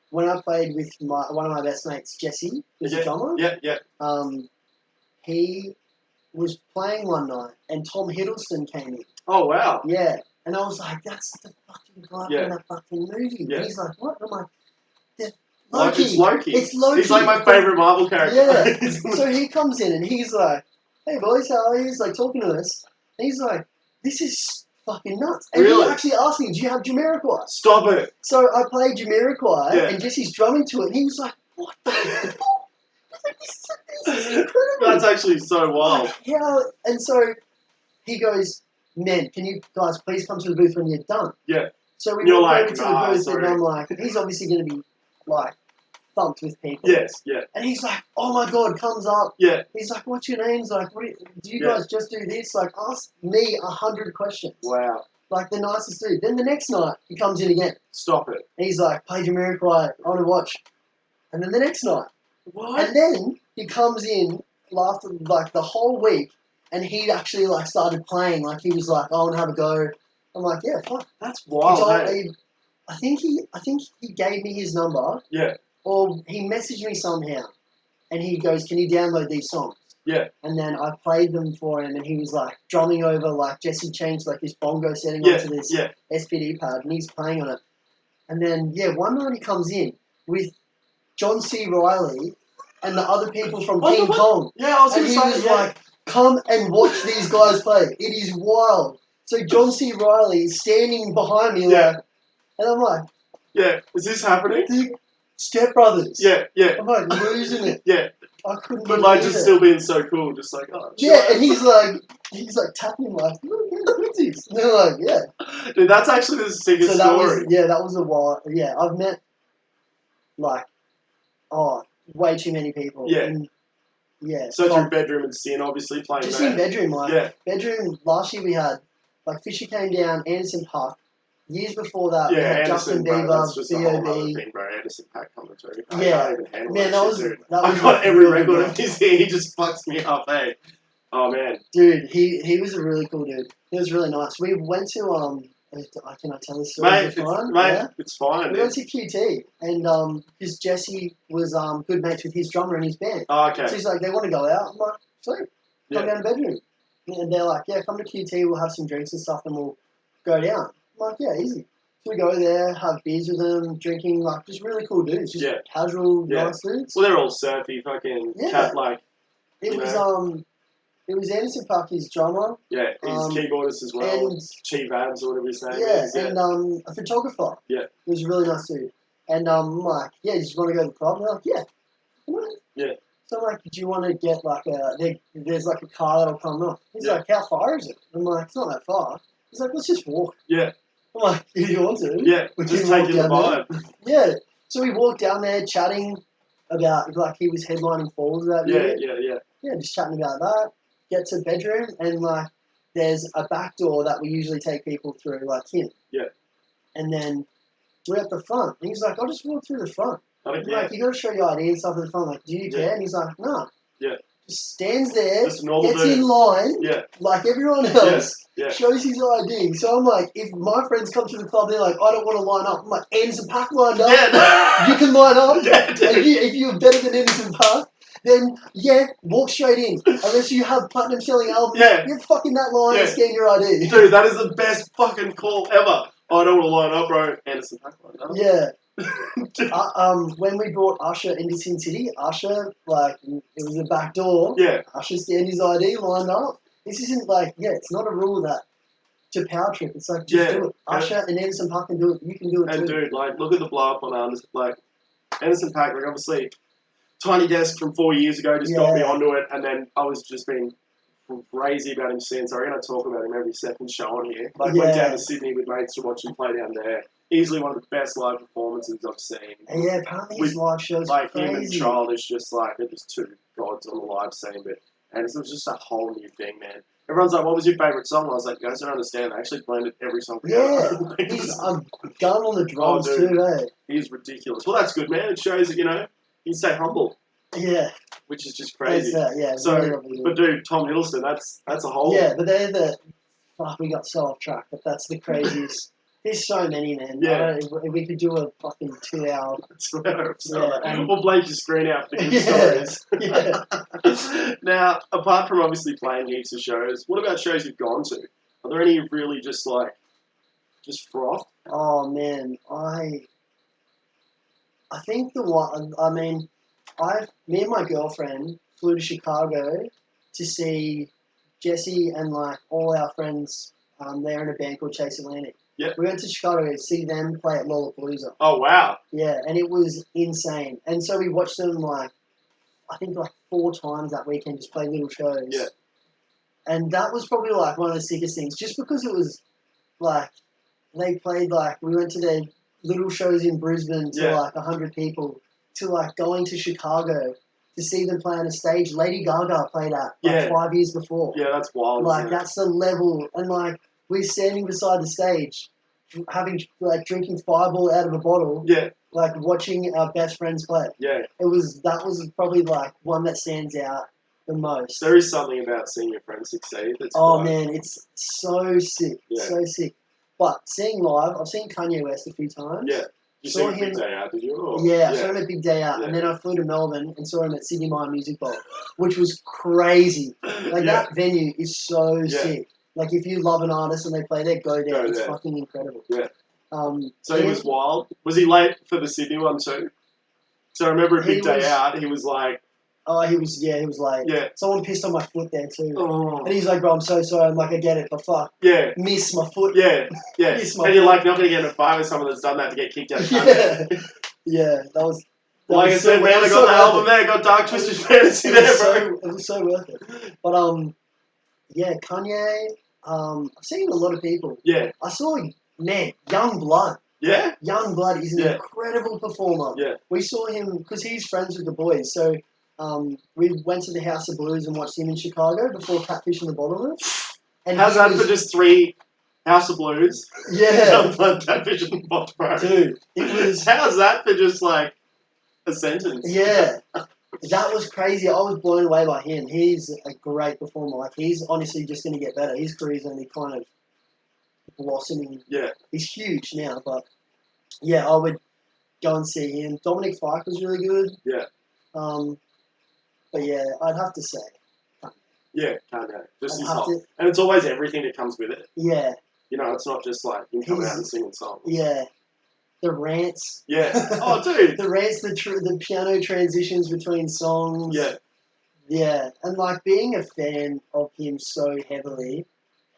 when I played with one of my best mates, Jesse, who's a drummer, he was playing one night, and Tom Hiddleston came in. Oh, wow. Yeah. And I was like, that's the fucking guy from that fucking movie. Yeah. And he's like, what? And I'm like, Loki. It's Loki. It's Loki. He's like my favourite Marvel character. Yeah. So he comes in and he's like, "Hey boys, how are you?" He's like talking to us. And he's like, "This is fucking nuts." And Really? he actually asked me, "Do you have Jamiroquai?" Stop it. So I played Jamiroquai, Yeah. and Jesse's drumming to it, and he was like, "What the fuck?" This is incredible. That's actually so wild. Like, yeah. And so he goes, "Man, can you guys please come to the booth when you're done?" Yeah. So we You're walk like, over to the "Nah, booth, sorry." and I'm like, he's obviously going to be like thumped with people. Yes, yeah. And he's like, "Oh my god," comes up. Yeah. He's like, "What's your names? Like, what do you Yeah. guys just do this?" Like, ask me 100 questions. Wow. Like the nicest dude. Then the next night he comes in again. Stop it. And he's like, "Play Jamiroquai, I want to watch." And then the next night. What? And then he comes in after like the whole week, and he actually like started playing. Like he was like, "I want to have a go." I'm like, "Yeah, fuck." That's He wild, told hey? me, I think he gave me his number. Yeah. Or he messaged me somehow, and he goes, "Can you download these songs?" Yeah. And then I played them for him, and he was like drumming over, like Jesse changed like his bongo setting Yeah. onto this Yeah. SPD pad, and he's playing on it. And then one night he comes in with John C. Riley and the other people from What King the fuck? Kong, Yeah, I was and going to he say, was yeah. like, "Come and watch these guys play. It is wild." So John C. Riley is standing behind me, Yeah. like, and I'm like, Yeah. Is this happening? "Dude, Step Brothers." Yeah, yeah. I'm like losing it. Yeah. I couldn't But like believe just it. still being so cool, just like, oh, Yeah, sure. and he's like tapping him like, "Look, what's this?" And they're like, "Yeah." Dude, that's actually the sickest So that story. that was a while. Yeah, I've met like way too many people. Yeah. And, yeah. So it's your bedroom and sin, obviously, playing Just there. in bedroom, like Yeah. bedroom. Last year we had like Fisher came down, Anderson Park. Years before that, we Yeah, had Anderson, Justin bro, Bieber, that's just a whole other B.O.B. thing, bro. Anderson Paak coming through. I Yeah. can't even handle Man, that shit, dude. that I was got every really record good. of his here. He just fucks me up, hey. Oh, man. Dude, he was a really cool dude. He was really nice. We went to can I tell this story? Mate, Is it fine? it's fine, We dude. went to QT, and because Jesse was good mates with his drummer and his band. Oh, okay. So he's like, "They want to go out." I'm like, "Sweet, come down to bedroom." And they're like, "Yeah, come to QT. We'll have some drinks and stuff, and we'll go down." I'm like, "Yeah, easy." So we go there, have beers with them, drinking, like just really cool dudes, just casual, nice dudes. Well, they're all surfy, fucking cat like. It was Anderson Park, his drummer. Yeah, he's keyboardist as well. And Chief Abs or whatever his name yeah, is. and a photographer. Yeah. He was a really nice dude. And I'm like, "Yeah, you just want to go to the club?" And they're like, "Yeah." Come on. Yeah. So I'm like, "Do you want to get like there's like a car that'll come up?" He's Yeah. like, "How far is it?" I'm like, "It's not that far." He's like, "Let's just walk." Yeah. I'm like, "If you want to." Yeah, We just can walk taking the down vibe. there. Yeah. So we walked down there chatting about, like, he was headlining Falls that year. Yeah. Yeah, just chatting about that. Get to the bedroom, and like, there's a back door that we usually take people through, like him. Yeah. And then we're at the front. And he's like, "I'll just walk through the front." I don't I'm care. like, "You got to show your ID and stuff at the front." Like, "Do you care?" And he's like, "No." Yeah. Just stands there, Just a normal gets dude. in line, Yeah. like everyone else, Yeah. shows his ID. So I'm like, if my friends come to the club, they're like, "I don't want to line up." I'm like, "Anderson Park lined up. Yeah. You can line up. Yeah, dude. And if you're better than Anderson Park, then walk straight in. Unless you have platinum selling albums, you're fucking that line and scan your ID. Dude, that is the best fucking call ever. I don't want to line up, bro. Anderson Paak line up. Yeah. When we brought Usher into Sin City, Usher, like, it was a back door. Yeah. Usher scanned his ID, lined up. This isn't like, it's not a rule that to power trip. It's like, just do it. Usher and Anderson Paak can do it. You can do it too. And dude, like, look at the blow up on Anderson. Like, Anderson Paak, like, obviously, Tiny Desk from 4 years ago just got me onto it, and then I was just being crazy about him since. I'm going to talk about him every second show on here. Like, went down to Sydney with mates to watch him play down there. Easily one of the best live performances I've seen. And yeah, apparently his live shows like crazy. him and Childish, just like they're just two gods on the live scene. But and it was just a whole new thing, man. Everyone's like, "What was your favorite song?" I was like, "You guys don't understand. I actually blended every song together." Yeah, he's a gun on the drums too, eh? He's ridiculous. Well, that's good, man. It shows that you stay humble. Yeah. Which is just crazy. So, really but dude, Tom Hiddleston, that's a whole. Yeah, but they're the. Fuck, we got so off track, but that's the craziest. There's so many, man. Yeah. We could do a fucking 2 hour. We'll blank your screen out for the good stories. Yeah. Now, apart from obviously playing heaps of shows, what about shows you've gone to? Are there any really just froth? Oh man, I think the one. I mean, me and my girlfriend flew to Chicago to see Jesse and like all our friends. They're in a band called Chase Atlantic. Yeah. We went to Chicago to see them play at Lollapalooza. Oh wow. Yeah, and it was insane. And so we watched them like, I think like 4 times that weekend, just play little shows. Yeah. And that was probably like one of the sickest things, just because it was like they played like we went to their little shows in Brisbane to like 100 people, to like going to Chicago to see them play on a stage Lady Gaga played at like 5 years before. Yeah, that's wild. Like that's the level, and like we're standing beside the stage, having like drinking Fireball out of a bottle. Yeah. Like watching our best friends play. Yeah. That was probably like one that stands out the most. There is something about seeing your friends succeed. That's man, it's so sick. Yeah. So sick. But seeing live, I've seen Kanye West a few times. Yeah. You saw him Big Day Out, did you? Or? Yeah, I saw him at Big Day Out, and then I flew to Melbourne and saw him at Sydney Mine Music Bowl, which was crazy. Like that venue is so sick. Like if you love an artist and they play there, go there. It's fucking incredible. Yeah. So he was wild. Was he late for the Sydney one too? So I remember a Big Day Out, he was like... Oh, he was late. Yeah. Someone pissed on my foot there too. Oh. And he's like, bro, I'm so sorry. I'm like, I get it, but fuck. Yeah. Miss my foot. Yeah. Yeah. And you're like not going to get in a fight with someone that's done that to get kicked out of country. Yeah. That was... Like I said, man, I got the album there, got Dark Twisted Fantasy there, bro. It was so worth it. But, yeah, Kanye, I've seen a lot of people. Yeah. I saw, man, Young Blood. Yeah? Young Blood is an incredible performer. Yeah. We saw him, because he's friends with the boys, so we went to the House of Blues and watched him in Chicago before Catfish and the Bottomless. And how's that for just 3 House of Blues? Yeah. Young Blood, Catfish and the Bottomless. Dude, it was... How's that for just like a sentence? Yeah. That was crazy. I was blown away by him. He's a great performer. Like, he's honestly just going to get better. His career's only kind of blossoming. Yeah. He's huge now, but yeah, I would go and see him. Dominic Fike was really good. Yeah. But yeah, I'd have to say. Yeah, Kanye. Just his whole... And it's always everything that comes with it. Yeah. You know, it's not just like him coming out and singing songs. Yeah. The rants. Yeah. Oh, dude. The rants, the piano transitions between songs. Yeah. Yeah. And like being a fan of him so heavily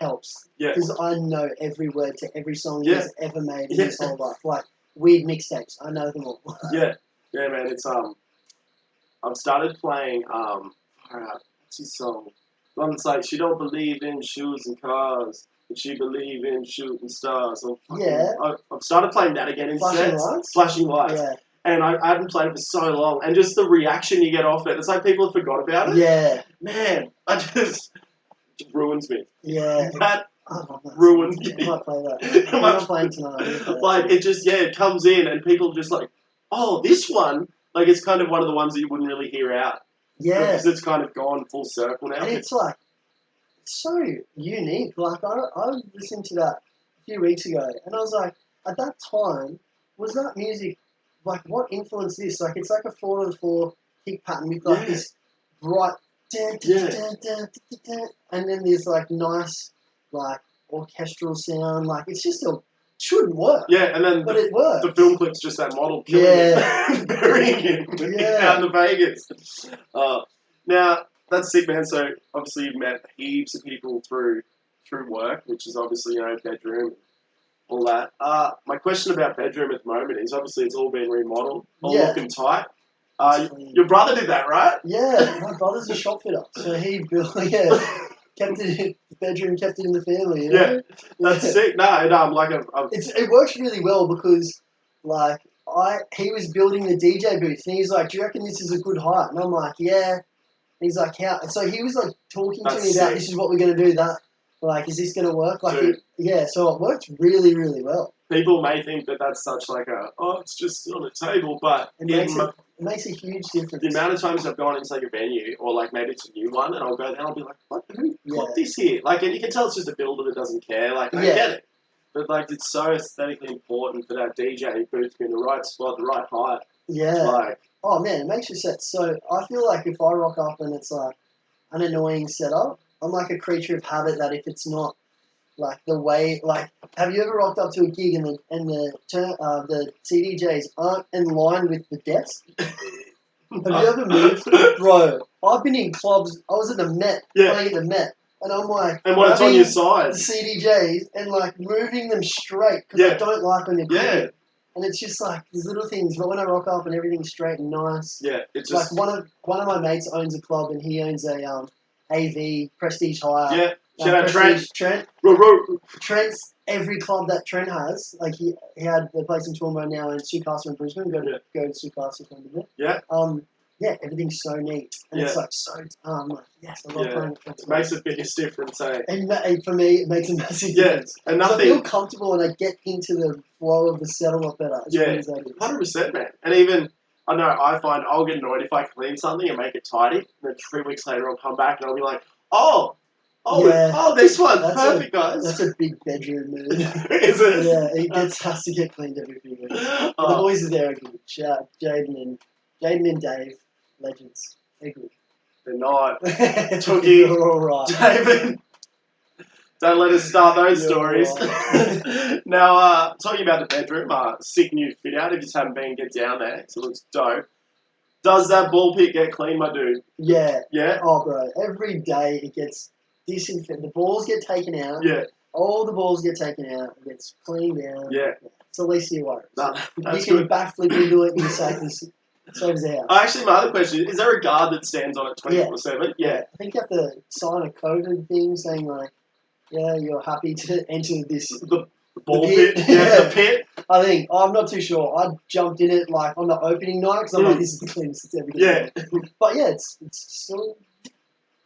helps. Yeah. Because I know every word to every song he's ever made in his whole life. Like weird mixtapes. I know them all. Yeah. Yeah, man. It's I've started playing what's his song? One that's like, she don't believe in shoes and cars, but she believe in shooting stars. I've started playing that again in Flashing sets. Lights? Flashing Lights. Yeah. And I hadn't played it for so long. And just the reaction you get off it, it's like people have forgot about it. Yeah. Man, it ruins me. Yeah. That ruins me. I might play that. I'm not playing tonight. Like, it just, it comes in and people just like, oh, this one, like it's kind of one of the ones that you wouldn't really hear out. Yeah. Because it's kind of gone full circle now. And it's like, so unique. Like, I listened to that a few weeks ago, and I was like, at that time, was that music, like, what influenced this? Like, it's like a 4/4 kick pattern with, like, this bright, and then there's, like, nice, like, orchestral sound. Like, it's just shouldn't work. Yeah, and then but it works. The film clip's just that model killing him, burying him out in the Vegas. Now, that's sick, man. So, obviously, you've met heaps of people through work, which is obviously, bedroom, all that. My question about bedroom at the moment is, obviously, it's all been remodeled, all looking tight. Your brother did that, right? Yeah, my brother's a shop fitter, so he built, kept it in the bedroom, kept it in the family. Yeah, that's sick. No, it works really well because, like, he was building the DJ booth, and he's like, "Do you reckon this is a good height?" And I'm like, "Yeah." And he's like, "How?" And so he was like talking to me about, "This is what we're gonna do." That, like, is this gonna work? Like, so it worked really, really well. People may think that that's such like it's just on a table, but it makes a huge difference. The amount of times I've gone into like a venue, or like maybe it's a new one, and I'll go there and I'll be like, "What? Who put this here?" Like, and you can tell it's just a builder that doesn't care. Like, I get it, but like, it's so aesthetically important for that DJ booth to be in the right spot, the right height. Yeah. Like, oh man, it makes your set so. I feel like if I rock up and it's like an annoying setup, I'm like a creature of habit that if it's not Like the way, like, have you ever rocked up to a gig and the CDJs aren't in line with the desk? Have you ever moved? Bro, I've been in clubs. I was at the Met, playing at the Met, and I'm like, and when it's on your side, the CDJs and like moving them straight because I don't like when they're crooked. And it's just like these little things. But when I rock up and everything's straight and nice, it's just like one of my mates owns a club and he owns a AV Prestige Hire. Yeah, shout out Trent. Trent's every club that Trent has. Like he had the place in Toowoomba now in Sukastle in Brisbane. Go to Sukastle for a minute. Yeah. Yeah, everything's so neat and it's like so. Like, yes, I love playing. It makes the biggest difference, eh? And for me, it makes a massive difference. And nothing. I feel comfortable and I get into the flow of the set a lot better. 100%, man. And even I know I find I'll get annoyed if I clean something and make it tidy. And then 3 weeks later, I'll come back and I'll be like, oh, this one's perfect, guys. That's a big bedroom mood. Is it? Yeah, it has to get cleaned every few weeks. The boys are there again. Shout out Jaden and Dave, legends. They're good. They're not. Tookie, right. David. Don't let us start those stories. Right. Now, talking about the bedroom, sick new fit out. If you haven't been, get down there. It looks dope. Does that ball pit get clean, my dude? Yeah. Yeah? Oh, bro. Every day it gets disinfected. The balls get taken out. Yeah. All the balls get taken out. It gets cleaned down. Yeah. It's the least you worry. No, you can backflip into it and you're safe as the house. Actually, my other question is there a guard that stands on it 24/7? Yeah. I think you have to sign a COVID thing saying, like, yeah, you're happy to enter this. The ball pit? Yeah, the pit? I think. I'm not too sure. I jumped in it, like, on the opening night because I'm like, this is the cleanest it's ever been. Yeah. But yeah, it's still.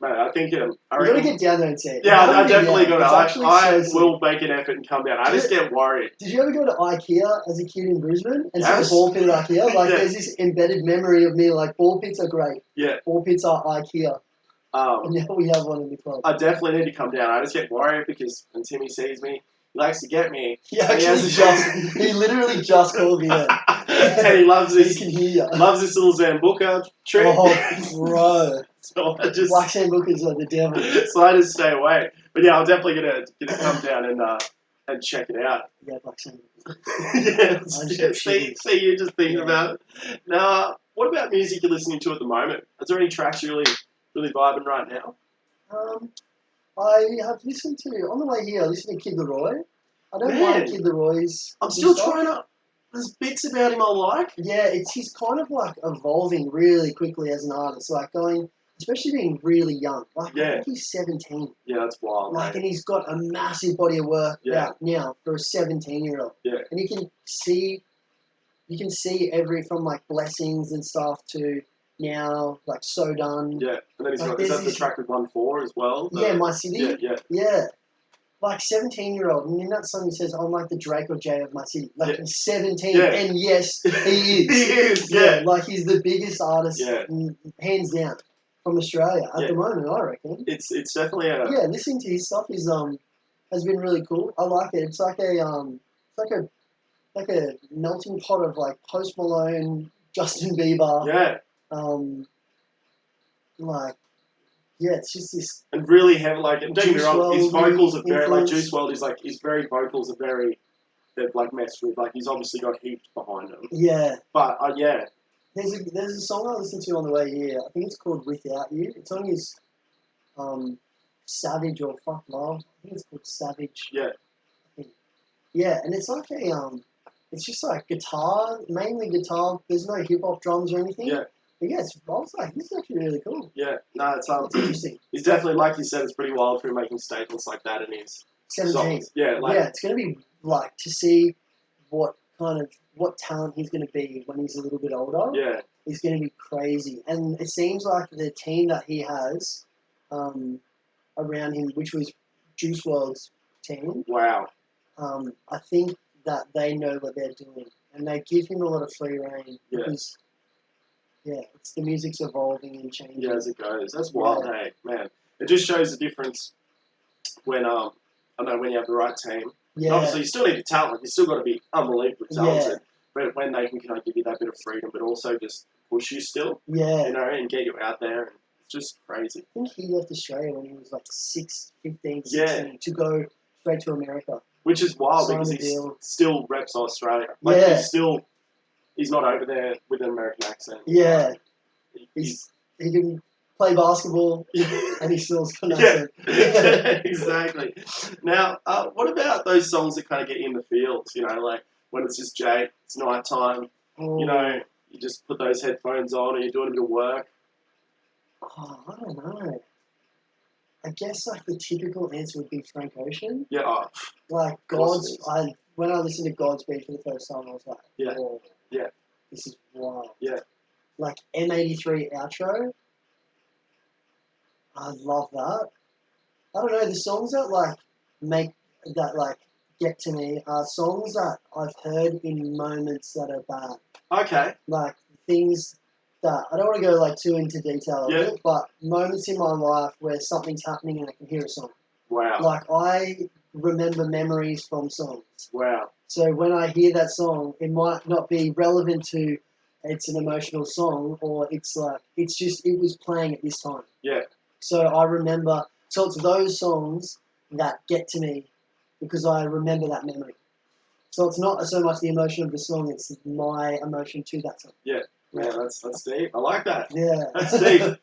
Man, I think you got to get down there and see it. Yeah, I definitely got to. I so will make an effort and come down. I just get worried. Did you ever go to IKEA as a kid in Brisbane and see the ball pit at IKEA? Like, there's this embedded memory of me, like, ball pits are great. Yeah. Ball pits are IKEA. And now we have one in the club. I definitely need to come down. I just get worried because when Timmy sees me, he likes to get me. He literally just called me out. And he loves this. He can hear you. Loves this little Zambuca trick. Oh, bro. So I just Black Zambucas are the devil. So I just stay away. But yeah, I'm definitely gonna come down and check it out. Yeah, Black Zambucas. Yeah. See you just thinking about it. Now, what about music you're listening to at the moment? Is there any tracks you're really vibing right now? I have listened to, on the way here, I listened to Kid Leroy. I don't mind Kid Leroy's. I'm still trying to. There's bits about him I like. Yeah, he's kind of like evolving really quickly as an artist, like going, especially being really young. Like, I think he's 17. Yeah, that's wild. Like, and he's got a massive body of work out now for a 17-year-old. Yeah. And you can see every from like Blessings and stuff to now, like So Done. Yeah, and then he's got, is that the track with 1-4 as well? Yeah, My City. Yeah. Like 17-year-old, and in that song he says, "I'm like the Drake or Jay of my city." Like he's 17, and yes, he is. He is. Yeah. Like he's the biggest artist, hands down, from Australia at the moment. I reckon. It's definitely a. Yeah, listening to his stuff is has been really cool. I like it. It's like a melting pot of like Post Malone, Justin Bieber. Yeah. Yeah, it's just this. And really heavy, like, don't get me wrong, his vocals are very, like, influence. Juice WRLD is like, his very vocals are very, they've, like, messed with, like, he's obviously got heaps behind him. Yeah. But, There's a song I listened to on the way here, I think it's called Without You. It's on his, Savage or Fuck Love. I think it's called Savage. Yeah. Yeah, and it's like it's just like guitar, mainly guitar. There's no hip-hop drums or anything. Yeah. But yeah, I was like, this is actually really cool. Yeah, no, it's interesting. He's definitely, like you said, it's pretty wild for him making statements like that in his 17. songs. Yeah, it's going to be like to see what talent he's going to be when he's a little bit older. Yeah, is going to be crazy, and it seems like the team that he has around him, which was Juice WRLD's team. Wow. I think that they know what they're doing, and they give him a lot of free rein because. Yeah, it's the music's evolving and changing. Yeah, as it goes. That's wild, hey, man. It just shows the difference when when you have the right team. Yeah. And obviously, you still need the talent. You still got to be unbelievably talented. But when they can kind of give you that bit of freedom, but also just push you still. Yeah. And get you out there. It's just crazy. I think he left Australia when he was like 15, 16 to go straight to America. Which is wild Signed because a he deal. still reps Australia. Like Yeah. he's not over there with an American accent. Yeah. He can play basketball and he still's got an yeah, accent. exactly. Now, what about those songs that kind of get you in the feels? You know, like when it's just Jake, it's night time. Oh. You know, you just put those headphones on and you're doing a bit of work. Oh, I don't know. I guess like the typical answer would be Frank Ocean. Yeah. Oh, Like when I listened to Godspeed for the first time, I was like, yeah, oh, yeah, this is wild. yeah. Like M83 outro. I love that. I don't know, the songs that get to me are songs that I've heard in moments that are bad. Okay. Like things that I don't want to go like too into detail of it, but moments in my life where something's happening and I can hear a song. Wow. Like I remember memories from songs. Wow. So when I hear that song, it might not be relevant to it's an emotional song or it's like it was playing at this time. Yeah. So I remember, so it's those songs that get to me because I remember that memory. So it's not so much the emotion of the song, it's my emotion to that song. Yeah. Yeah, that's deep. I like that. Yeah. That's deep.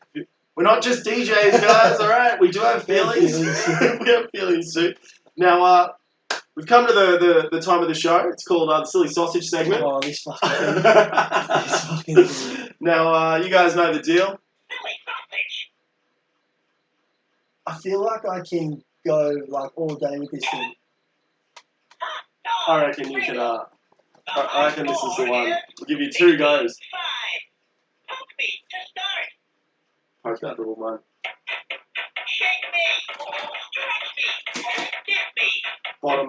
We're not just DJs, guys, all right? We do have feelings. We have feelings too. Now, we've come to the time of the show. It's called the Silly Sausage segment. Oh, this fucking thing. Now, you guys know the deal. I feel like I can go like all day with this thing. I reckon you can. I reckon this is the one. We'll give you 2 goes. Poke that little one. Bottom.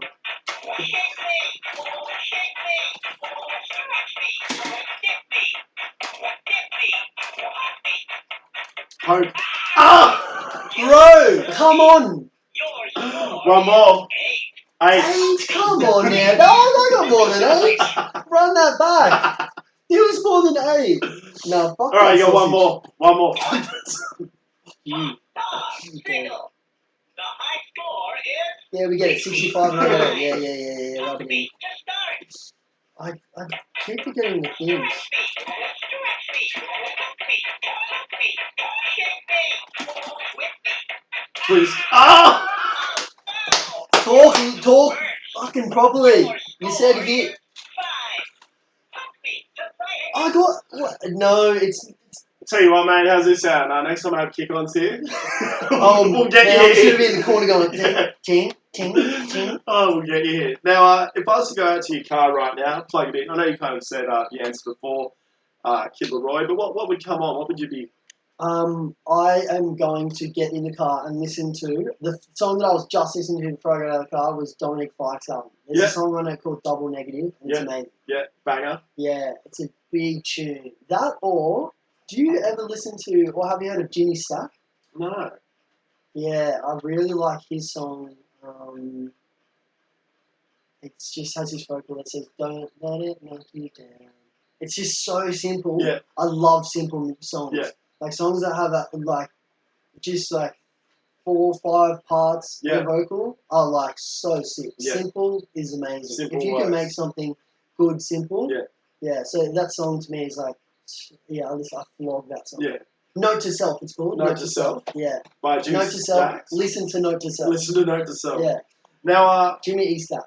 Poke. Ah! Bro, come on! One more. 8. 8? Come on now. No, I got more than 8. Run that back. It was more than 8. No, fuck that. Alright, you got one more. One more. You. Okay. Yeah, we get it. 65 and I got it. Yeah. Rub it in. I keep forgetting the things. Please. Ah! Talk fucking properly. You said hit. I got what? No, it's. Tell you what, mate. How's this sound? Next time I have kick-ons here, we'll get man, you I'm here. gonna be in the corner going ting. Oh, we'll get you here. Now, if I was to go out to your car right now, plug it in. I know you kind of said the answer before, Kid Leroy, but what would come on? What would you be? I am going to get in the car and listen to the song that I was just listening to before I got out of the car was Dominic Fike's album. There's a song on it called Double Negative, and it's amazing. Yeah, banger. Yeah, it's a big tune. That or, do you ever listen to, or have you heard of Jimmy Stack? No. Yeah, I really like his song. It just has this vocal that says, "Don't let it knock you down." It's just so simple. Yeah. I love simple songs. Yeah. Like songs that have that, like, just like 4 or 5 parts in a vocal are like so sick. Yeah. Simple is amazing. Simple if you can make something good simple, yeah. So that song to me is like, yeah, I flog that song. Yeah. Note to Self, it's called. Note to Self. Yeah. By Jimmy Note to Self. Stacks. Listen to Note to Self. Listen to Note to Self. Yeah. Now, Jimmy E. Stack.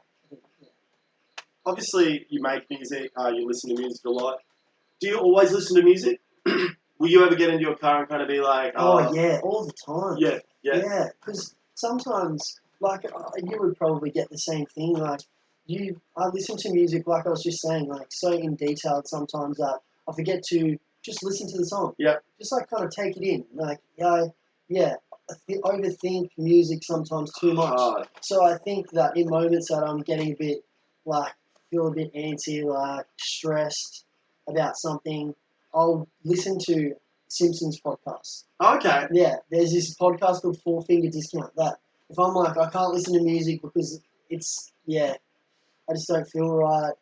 Obviously, you make music. You listen to music a lot. Do you always listen to music? Will you ever get into your car and kind of be like, oh yeah, all the time. Yeah. Yeah, because sometimes, like, you would probably get the same thing. Like, I listen to music, like I was just saying, like, so in detail sometimes that I forget to just listen to the song. Yeah. Just, like, kind of take it in. Like, I overthink music sometimes too much. So I think that in moments that I'm getting a bit, like, feel a bit antsy, like, stressed about something, I'll listen to Simpsons podcasts. Okay. Yeah, there's this podcast called 4 Finger Discount that if I'm like, I can't listen to music because it's, I just don't feel right.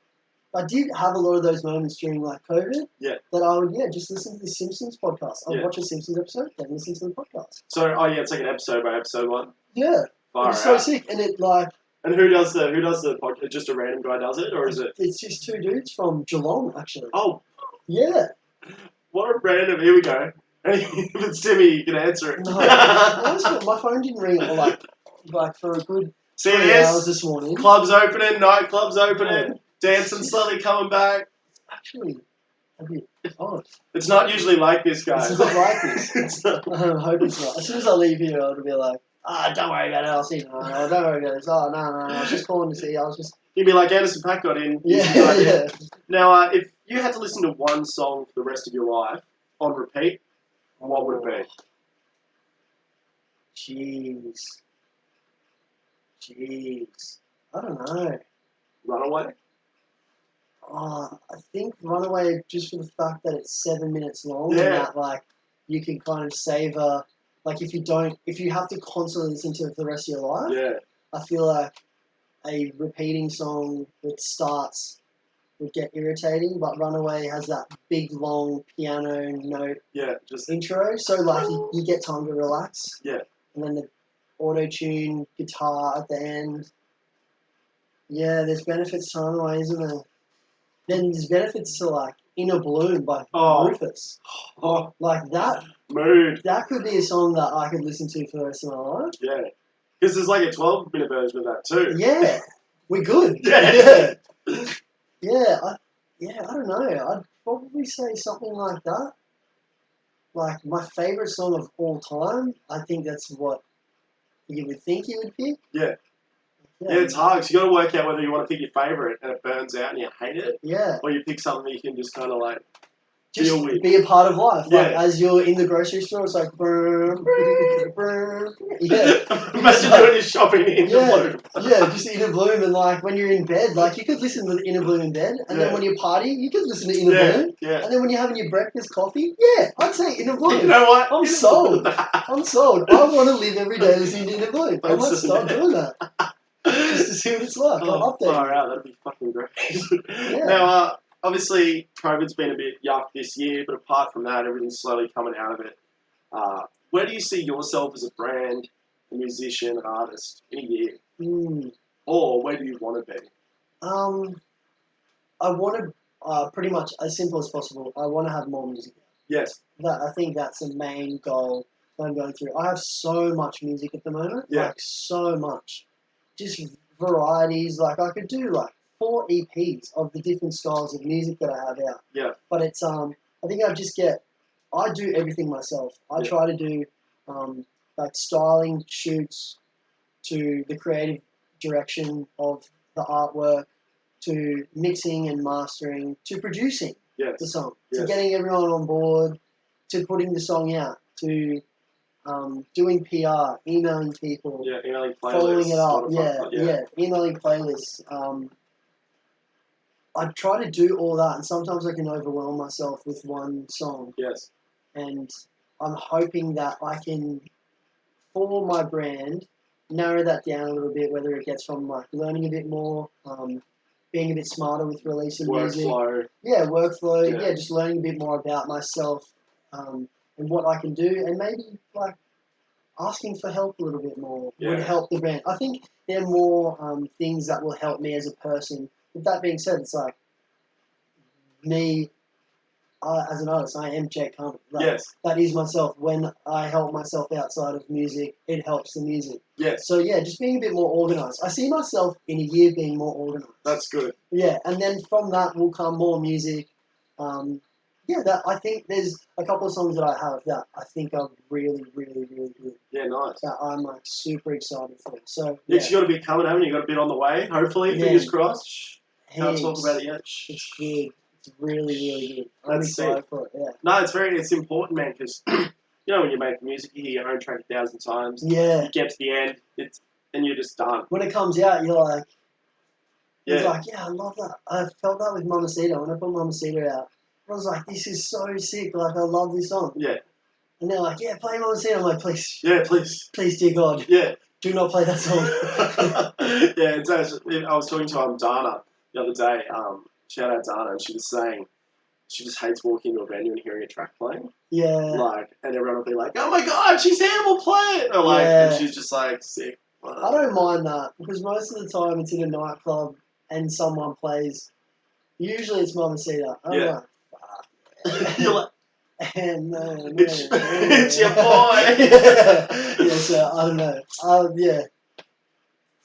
I did have a lot of those moments during like COVID that I would, just listen to the Simpsons podcast. I'd watch a Simpsons episode, then listen to the podcast. So, it's like an episode by episode one? Yeah. It was so sick. And it like, And who does the podcast? Just a random guy does it, or is it? It's just two dudes from Geelong, actually. Oh, yeah. What a random. Here we go. If it's Timmy, you can answer it. No, my phone didn't ring like for a good 3 hours this morning. Clubs opening, nightclubs opening, dancing slowly coming back. Actually, a bit odd. It's not usually like this, guys. It's not like this. I hope it's not. As soon as I leave here, I'll be like, don't worry about it. I'll see. No, don't worry about this. Oh, no. I was just calling to see. You'd be like, Anderson Paak got in. Yeah. Now, if you had to listen to one song for the rest of your life on repeat, what would it be? Jeez. I don't know. Runaway? I think Runaway, just for the fact that it's 7 minutes long, Yeah. and that you can kind of savor. If you have to constantly listen to it for the rest of your life, Yeah. I feel like a repeating song that starts would get irritating, but Runaway has that big long piano note intro, so you get time to relax. Yeah. And then the auto-tune guitar at the end. Yeah, there's benefits to Runaway, isn't there? Then there's benefits to Inner Bloom by Rufus. Oh. That. Mood. That could be a song that I could listen to for the rest of my life. Yeah. Because there's a 12-minute version of that too. Yeah. We're good. Yeah. Yeah. I don't know. I'd probably say something like that. My favourite song of all time, I think that's what you would think you would pick. Yeah. Yeah, it's hard because you got to work out whether you want to pick your favourite and it burns out and you hate it. Yeah. Or you pick something you can just kind of just deal with. Be a part of life. As you're in the grocery store, it's like brr, brr, brr. Yeah. Imagine doing your shopping in Inner Bloom. Yeah, just Inner Bloom, and when you're in bed, you could listen to Inner Bloom in bed, and then when you party, you could listen to Inner Bloom. Yeah. And then when you're having your breakfast coffee, I'd say Inner Bloom. You know what? I'm sold. I'm sold. I want to live every day listening to Inner Bloom. I might start doing that. Just to see what it's like. I'll update far out. That'd be fucking great. Yeah. Now, obviously, COVID's been a bit yuck this year, but apart from that, everything's slowly coming out of it. Where do you see yourself as a brand, a musician, an artist in a year? Or where do you want to be? I want to, pretty much as simple as possible, I want to have more music. Yes. I think that's the main goal that I'm going through. I have so much music at the moment. Yeah. So much. Just varieties. I could do 4 EPs of the different styles of music that I have out. Yeah. But it's I think I do everything myself. I try to do styling shoots, to the creative direction of the artwork, to mixing and mastering, to producing the song, to getting everyone on board, to putting the song out, to doing PR, emailing people, emailing playlists, following it up, emailing playlists. I try to do all that, and sometimes I can overwhelm myself with one song. Yes. And I'm hoping that I can, for my brand, narrow that down a little bit, whether it gets from learning a bit more, being a bit smarter with releasing music. Workflow. Yeah, just learning a bit more about myself, and what I can do, and maybe asking for help a little bit more would help the brand. I think there are more things that will help me as a person. With that being said, it's me as an artist, I am Jake Carmody. That is myself. When I help myself outside of music, it helps the music. Yes. So just being a bit more organised. I see myself in a year being more organised. That's good. Yeah, and then from that will come more music. I think there's a couple of songs that I have that I think are really, really, really good. Yeah, nice. That I'm super excited for. So you got a bit coming, haven't you? You got a bit on the way, hopefully. Fingers crossed. Can't talk about it yet. It's good. It's really, really good. I'm excited for it. Yeah. No, it's important, man, because when you make music, you hear your own track 1,000 times. Yeah. You get to the end, and you're just done. When it comes out, you're like, it's I love that. I felt that with Mamacita. When I put Mamacita out, I was like, this is so sick. I love this song. Yeah. And they're like, play Mamacita. I'm like, please. Yeah, please. Please, dear God. Yeah. Do not play that song. It's actually, I was talking to Dana the other day. Shout out Dana, and she was saying she just hates walking into a venue and hearing a track playing. Yeah. And everyone will be like, oh my God, she's Hannibal, play it. Or and she's just sick. I don't mind that because most of the time it's in a nightclub and someone plays. Usually it's Mamacita. I'm Yeah. like, You're like, and it's your boy. yeah, so I don't know. Yeah.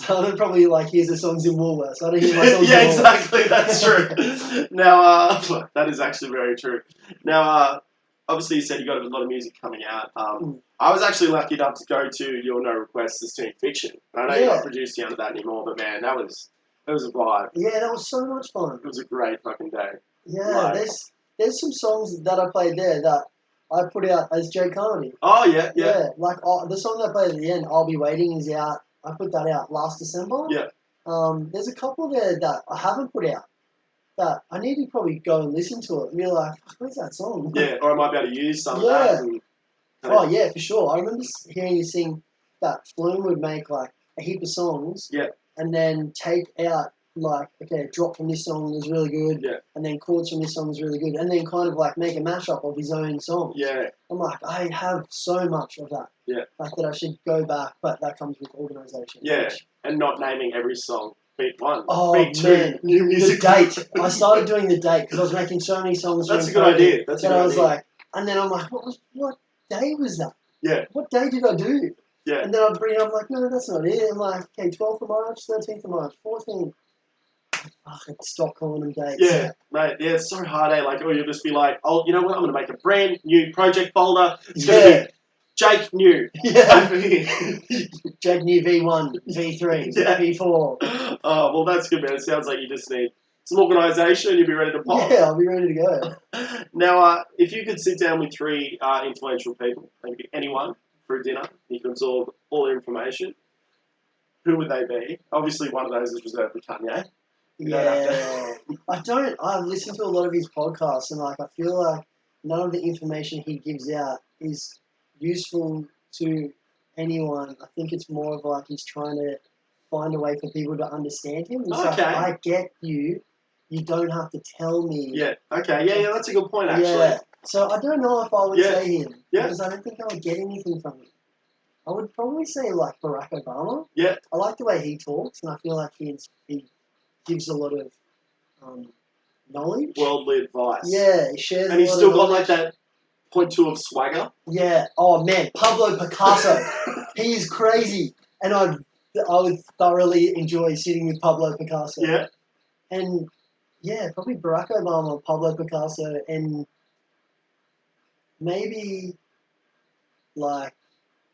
I don't probably like hear the songs in Woolworths. I don't hear my songs Yeah, in Woolworths. exactly. That's true. Now, that is actually very true. Now, obviously, you said you got a lot of music coming out. I was actually lucky enough to go to your No Requests as Teen Fiction. I know you're not producing under that anymore, but man, that was a vibe. Yeah, that was so much fun. It was a great fucking day. Yeah, there's some songs that I played there that I put out as JAKE CARMODY. Oh yeah. Like the song that I played at the end, "I'll Be Waiting," is out. I put that out last December. Yeah. There's a couple there that I haven't put out that I need to probably go and listen to it and be like, where's that song? Yeah, or I might be able to use some of that. And, oh yeah, for sure. I remember hearing you sing that Flume would make like a heap of songs. Yeah. And then take out like, okay, drop from this song is really good. Yeah. And then chords from this song is really good. And then kind of like make a mashup of his own songs. Yeah. I'm like, I have so much of that. Yeah. Like that I should go back, but that comes with organisation. Yeah. And not naming every song. Beat 1. Oh, Beat 2. man. New music. The date. I started doing the date because I was making so many songs. That's a good idea. That's a good idea. I was idea. like, and then I'm like, what day was that? Yeah. What day did I do? Yeah. And then I'd bring it up, I'm like, no, that's not it. I'm like, okay, 12th of March, 13th of March, 14th. Fuck, stop calling them dates. Yeah, mate. Yeah, it's so hard, eh? Like, you'll just be like, oh, you know what? I'm going to make a brand new project folder. It's going to be Jake New. Yeah. Jake New V1, V3, V4. Oh, well, that's good, man. It sounds like you just need some organisation and you'll be ready to pop. Yeah, I'll be ready to go. Now, if you could sit down with 3 influential people, maybe anyone, for a dinner, you can absorb all their information, who would they be? Obviously, one of those is reserved for Kanye. I've listened to a lot of his podcasts and like I feel like none of the information he gives out is useful to anyone. I think it's more of like he's trying to find a way for people to understand him. It's like, I get you. You don't have to tell me. Yeah, okay. Yeah, that's a good point, actually. Yeah. So I don't know if I would say him. Yeah. Because I don't think I would get anything from him. I would probably say like Barack Obama. Yeah. I like the way he talks and I feel like he gives a lot of knowledge. Worldly advice. Yeah, he shares and he's still got like that 0.2 of swagger. Yeah. Oh man, Pablo Picasso. He is crazy. And I would thoroughly enjoy sitting with Pablo Picasso. Yeah. And yeah, probably Barack Obama, Pablo Picasso, and maybe like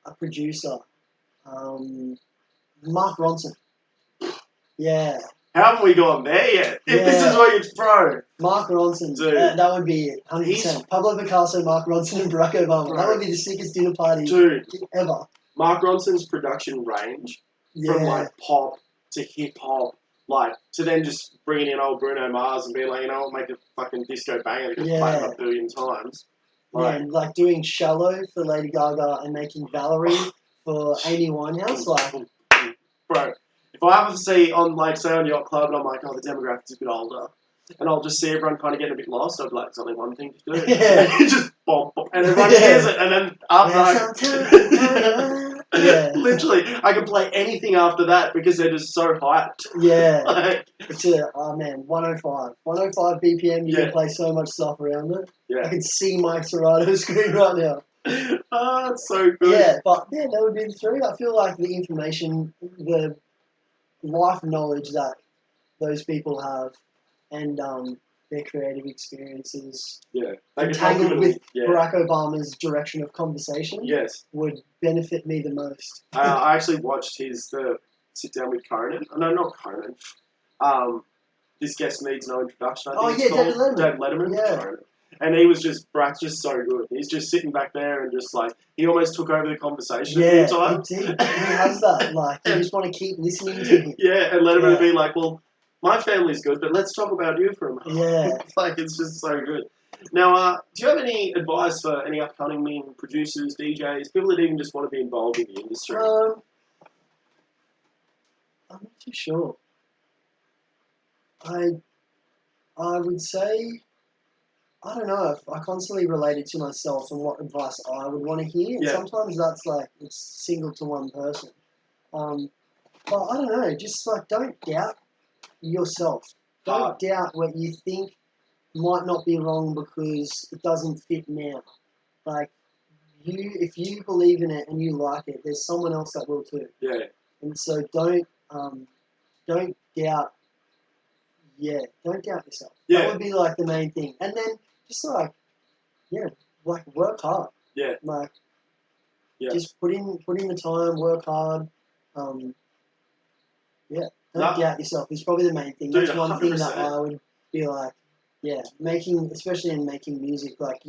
a producer, Mark Ronson. Yeah. Haven't we gone there yet? If this is what you'd throw. Mark Ronson. Dude. That would be it. 100%. Pablo Picasso, Mark Ronson, and Barack Obama. That would be the sickest dinner party ever. Mark Ronson's production range from like pop to hip hop, like to then just bringing in old Bruno Mars and being like, you know what, make a fucking disco banger because play it a billion times. Like, and like doing Shallow for Lady Gaga and making Valerie for Amy Winehouse. Like, bro, if I ever see on like say on Yacht Club and I'm like, oh, the demographic's a bit older, and I'll just see everyone kind of getting a bit lost, I'd be like, there's only one thing to do. Yeah. Just bomb, and everyone hears it, and then after yeah, literally, I can play anything after that because they're just so hyped. Yeah. Like, It's 105. 105 BPM, you can play so much stuff around it. Yeah. I can see Mike Serrato's screen right now. Oh, it's so good. Yeah, but yeah, that would be the 3. I feel like the information, the life knowledge that those people have and their creative experiences entangled with Barack Obama's direction of conversation would benefit me the most. I actually watched the sit down with Conan. No, not Conan. This guest needs no introduction. I think David Letterman. David Letterman. Yeah. Conan. And he was Barack's just so good. He's just sitting back there and just like, he almost took over the conversation yeah, at the time. He has that. Like, you just want to keep listening to him. Yeah, and Letterman would be like, well, my family's good, but let's talk about you for a moment. Yeah. Like, it's just so good. Now, do you have any advice for any upcoming producers, DJs, people that even just want to be involved in the industry? I'm not too sure. I would say, I don't know, I constantly relate it to myself and what advice I would want to hear. And sometimes that's like, it's single to one person. But I don't know, just like don't doubt yourself. Don't doubt what you think might not be wrong because it doesn't fit now. Like if you believe in it and you like it, there's someone else that will too. Yeah. And so don't doubt. Yeah, don't doubt yourself. Yeah. That would be like the main thing. And then just like work hard. Yeah. Like yeah. just put in the time, work hard. Don't doubt yourself. It's probably the main thing. Dude, That's one 100%. thing that I would be like, especially in making music, like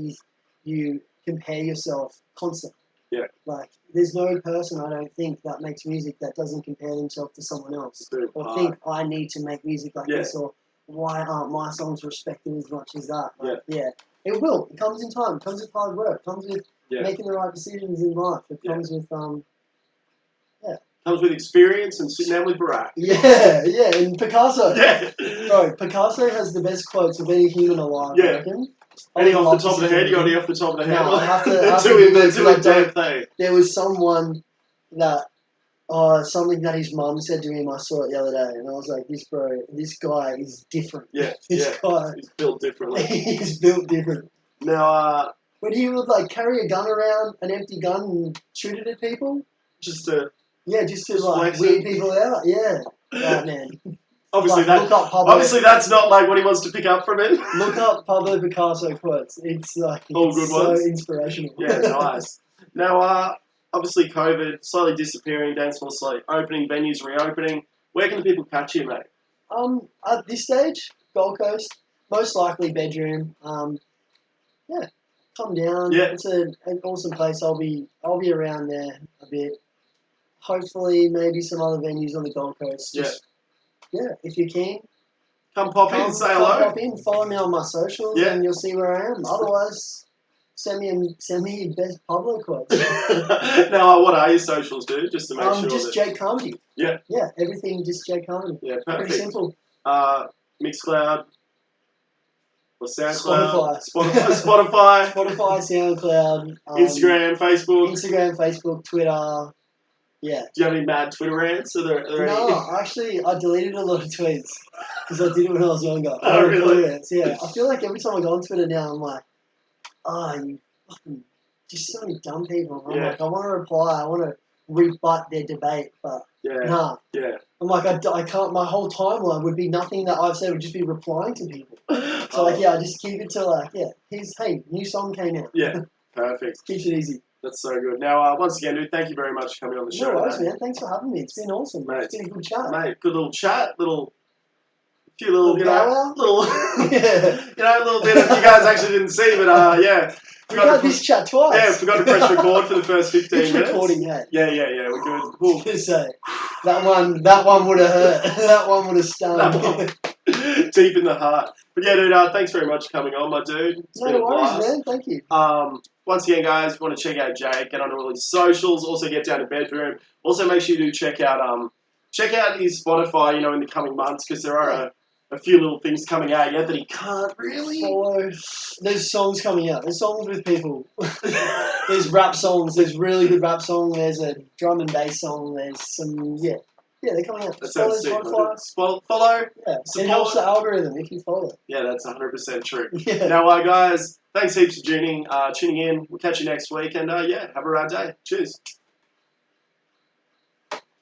you compare yourself constantly. Yeah. Like there's no person I don't think that makes music that doesn't compare themselves to someone else or hard. think I need to make music like this or why aren't my songs respected as much as that? Like, it will. It comes in time. It comes with hard work. It comes with making the right decisions in life. It comes with comes with experience and sitting down with Barack. Yeah, and Picasso. Yeah. Bro, Picasso has the best quotes of any human alive, I reckon. Any off the top of the head? You got any off the top of the head? No, I have to do a damn thing. There was someone that, something that his mum said to him, I saw it the other day, and I was like, this guy is different. Yeah, this guy. He's built differently. He's built different. Now, when he would like carry a gun around, an empty gun, and shoot it at people. Just to like weird people out. Yeah, right, man. Obviously, like, that's not like what he wants to pick up from it. Look up Pablo Picasso quotes. It's like all good so ones. Inspirational. Yeah, nice. Now, obviously, COVID slowly disappearing, dance floor slowly opening, venues reopening. Where can the people catch you, mate? At this stage, Gold Coast, most likely bedroom. Come down. Yeah. It's an awesome place. I'll be around there a bit. Hopefully, maybe some other venues on the Gold Coast. If you can. Come pop in, say hello. Pop in, follow me on my socials, and you'll see where I am. Otherwise, send me your best Pablo quotes. Now, what are your socials, dude? Just to make sure. Just JAKE CARMODY. Yeah. Yeah, everything just JAKE CARMODY. Yeah, perfect. Pretty simple. Mixcloud. Or SoundCloud. Spotify, SoundCloud. Instagram, Facebook, Twitter. Yeah. Do you have any mad Twitter rants? No, actually, I deleted a lot of tweets because I did it when I was younger. Oh, really? Rants, yeah. I feel like every time I go on Twitter now, I'm like, you fucking just so many dumb people. I'm like, I want to reply, I want to rebut their debate, but nah. Yeah. I'm like, I can't. My whole timeline would be nothing that I've said would just be replying to people. So I just keep it to hey, new song came out. Yeah, perfect. Keeps it easy. That's so good. Now, once again, dude, thank you very much for coming on the show. No worries, man. Thanks for having me. It's been awesome. Mate, it's been a good chat. Mate, good little chat, little bit of, you guys actually didn't see, but We had this chat twice. Yeah, forgot to press record for the first 15 minutes. Recording, yeah. Yeah, we're good. I was gonna say, that one would have hurt. That one would have stung. Deep in the heart. But yeah, dude, thanks very much for coming on, my dude. It's been a blast. Man. Thank you. Once again, guys, if you want to check out Jake, get onto all his socials, also get down to bedroom. Also, make sure you do check out his Spotify, in the coming months, because there are a few little things coming out yet that he can't really follow. There's songs coming out. There's songs with people. There's rap songs. There's really good rap song. There's a drum and bass song. There's some Yeah, they're coming out. That sounds sick. Follow. Yeah, it helps the algorithm if you follow it. Yeah, that's 100% true. Yeah. Now, guys, thanks heaps for tuning in. We'll catch you next week, and have a rad day. Cheers.